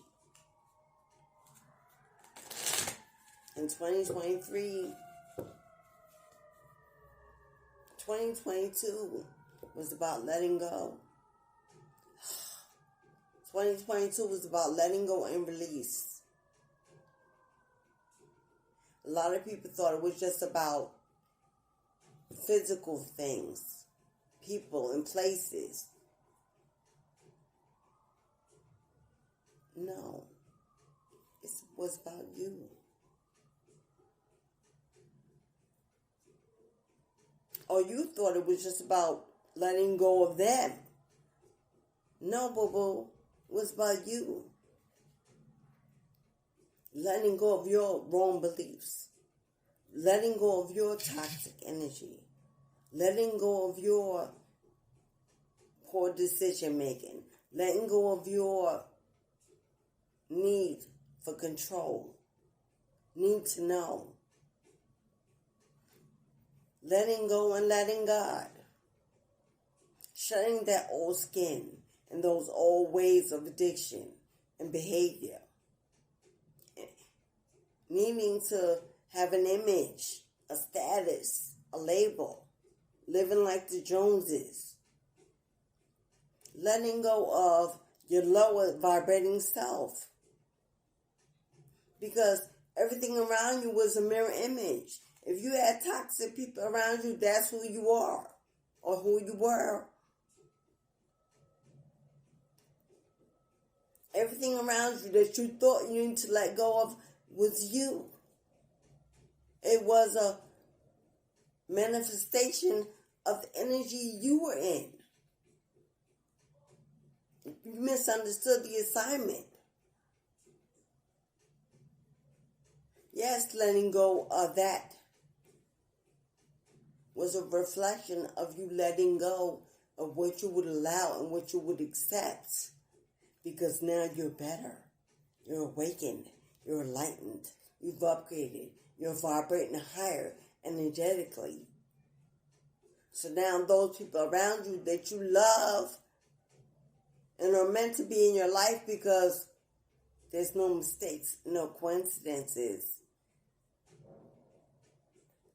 Speaker 1: In 2022 was about letting go. 2022 was about letting go and release. A lot of people thought it was just about physical things, people and places. No, it was about you. Or you thought it was just about letting go of them. No, boo-boo. It was about you. Letting go of your wrong beliefs. letting go of your toxic energy, letting go of your poor decision making, letting go of your need for control, need to know, letting go and letting God, shedding that old skin and those old ways of addiction and behavior, needing to have an image, a status, a label, living like the Joneses, letting go of your lower vibrating self, because everything around you was a mirror image. If you had toxic people around you, that's who you are or who you were. Everything around you that you thought you needed to let go of was you. It was a manifestation of the energy you were in. You misunderstood the assignment. Yes, letting go of that was a reflection of you letting go of what you would allow and what you would accept. Because now you're better. You're awakened. You're enlightened. You've upgraded. You're vibrating higher energetically. So now those people around you that you love and are meant to be in your life, because there's no mistakes, no coincidences.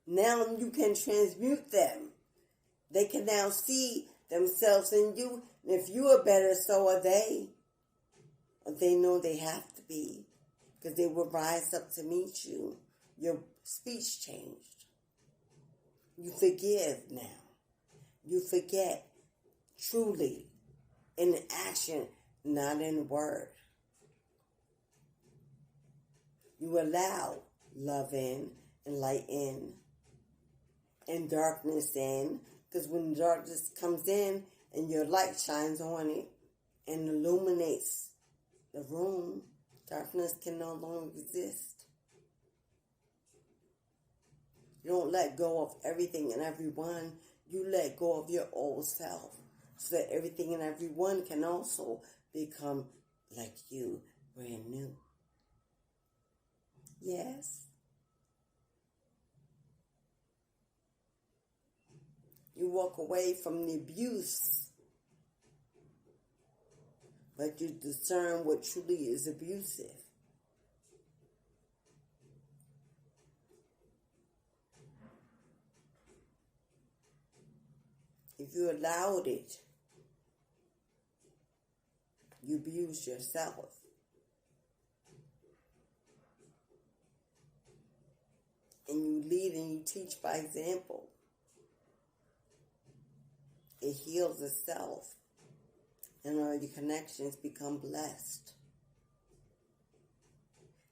Speaker 1: Now you can transmute them. They can now see themselves in you. And if you are better, so are they. Or they know they have to be, because they will rise up to meet you. Your speech changed. You forgive now. You forget truly in action, not in word. You allow love in and light in and darkness in, because when darkness comes in and your light shines on it and illuminates the room, darkness can no longer exist. You don't let go of everything and everyone. You let go of your old self, so that everything and everyone can also become like you, brand new. Yes. You walk away from the abuse, but you discern what truly is abusive. If you allowed it, you abuse yourself. And you lead and you teach by example. It heals itself. And all your connections become blessed.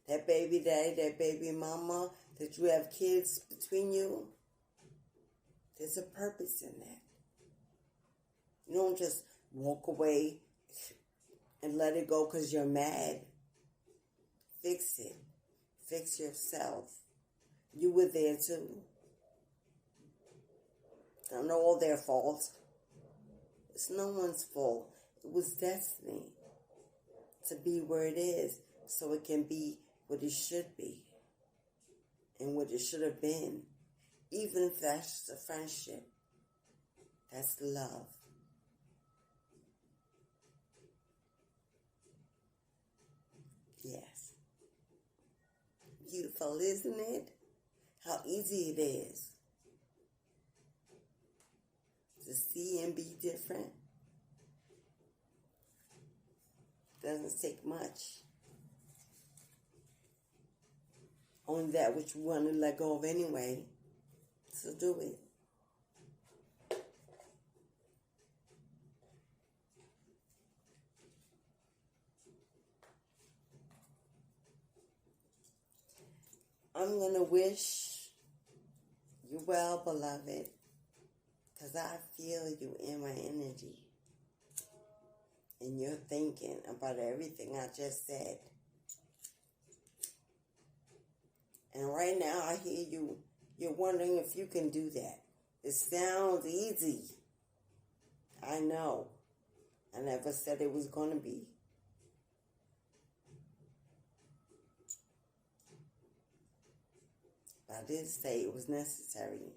Speaker 1: That baby daddy, that baby mama, that you have kids between you, there's a purpose in that. You don't just walk away and let it go because you're mad. Fix it. Fix yourself. You were there too. I know all their faults. It's no one's fault. It was destiny to be where it is, so it can be what it should be and what it should have been. Even if that's a friendship, that's love. Yes. Beautiful, isn't it? How easy it is to see and be different. Doesn't take much. Only that which you want to let go of anyway. So do it. I'm going to wish you well, beloved, because I feel you in my energy. And you're thinking about everything I just said. And right now I hear you You're wondering if you can do that. It sounds easy. I know. I never said it was going to be. But I did say it was necessary.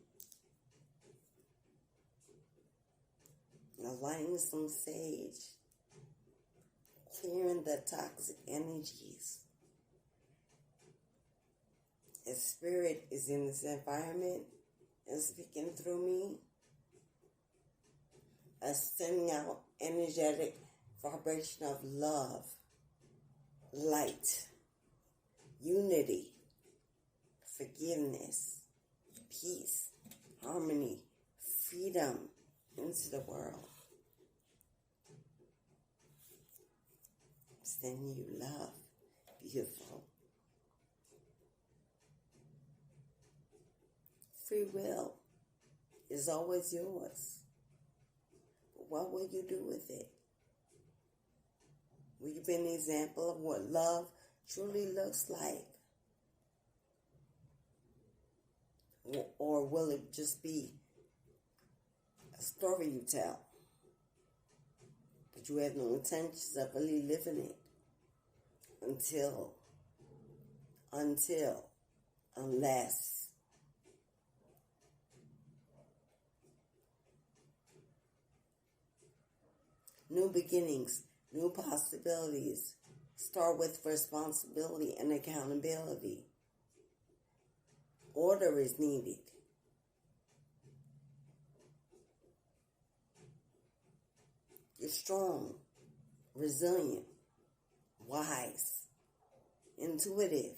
Speaker 1: Now, lighting some sage, clearing the toxic energies. If spirit is in this environment and speaking through me, sending out energetic vibration of love, light, unity, forgiveness, peace, harmony, freedom into the world. Sending you love, beautiful. Free will is always yours. But what will you do with it? Will you be an example of what love truly looks like? Or will it just be a story you tell, but you have no intentions of really living it unless new beginnings, new possibilities start with responsibility and accountability. Order is needed. You're strong, resilient, wise, intuitive,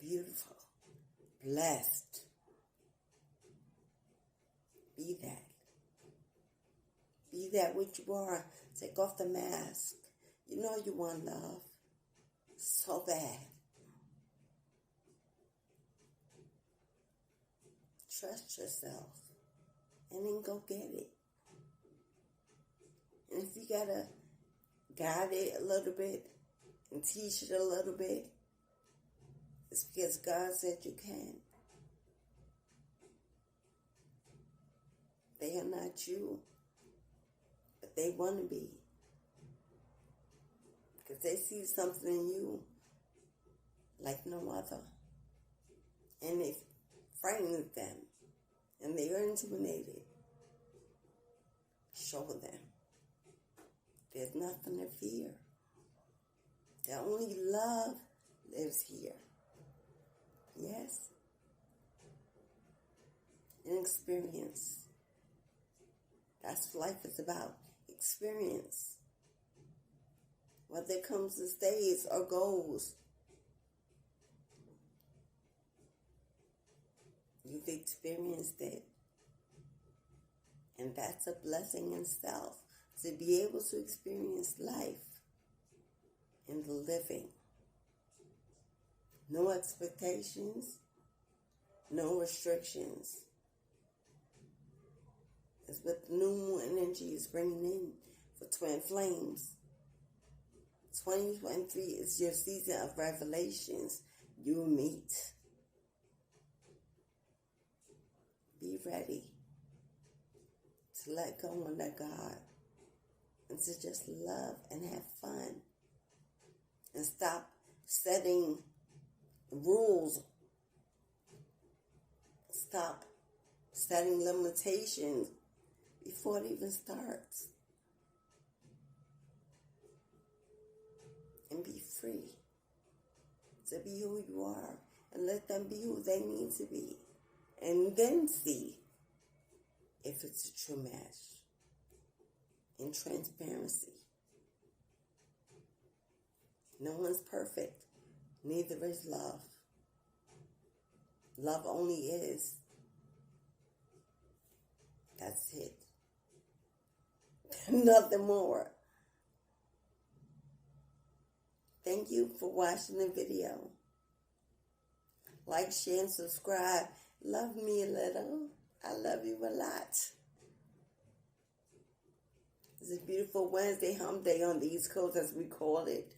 Speaker 1: beautiful, blessed. Be that. Be that which you are. Take off the mask. You know you want love so bad. Trust yourself and then go get it. And if you gotta guide it a little bit and teach it a little bit, it's because God said you can. They are not you, but they want to be. Because they see something in you like no other. And it frightens them. And they are intimidated. Show them. There's nothing to fear. That only love lives here. Yes? An experience. That's what life is about. Experience. Whether it comes to stays or goes. You've experienced it. And that's a blessing in itself. To be able to experience life in the living. No expectations. No restrictions. It's what the new moon energy is bringing in for twin flames. 2023 is your season of revelations. You meet. Be ready to let go and let God, and to just love and have fun, and stop setting rules. Stop setting limitations before it even starts, and be free to be who you are, and let them be who they need to be. And then see if it's a true match. In transparency. No one's perfect. Neither is love. Love only is. That's it. Nothing more. Thank you for watching the video. Like, share, and subscribe. Love me a little. I love you a lot. It's a beautiful Wednesday hump day on the East Coast, as we call it.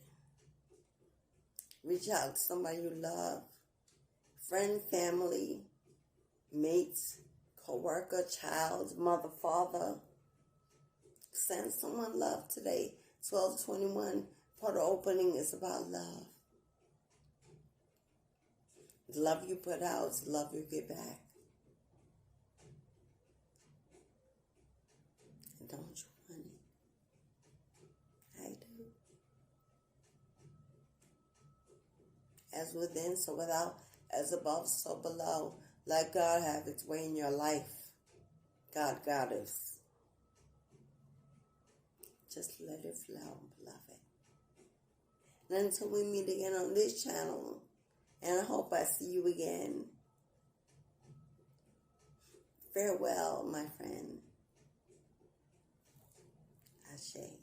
Speaker 1: Reach out to somebody you love. friend, family, mates, co-worker, child, mother, father. Send someone love today. 1221 portal opening is about love. The love you put out is the love you get back. And don't you want it? I do. As within, so without, as above, so below. Let God have its way in your life. God, Goddess. Just let it flow, beloved. And until we meet again on this channel, and I hope I see you again. Farewell, my friend. Ashe.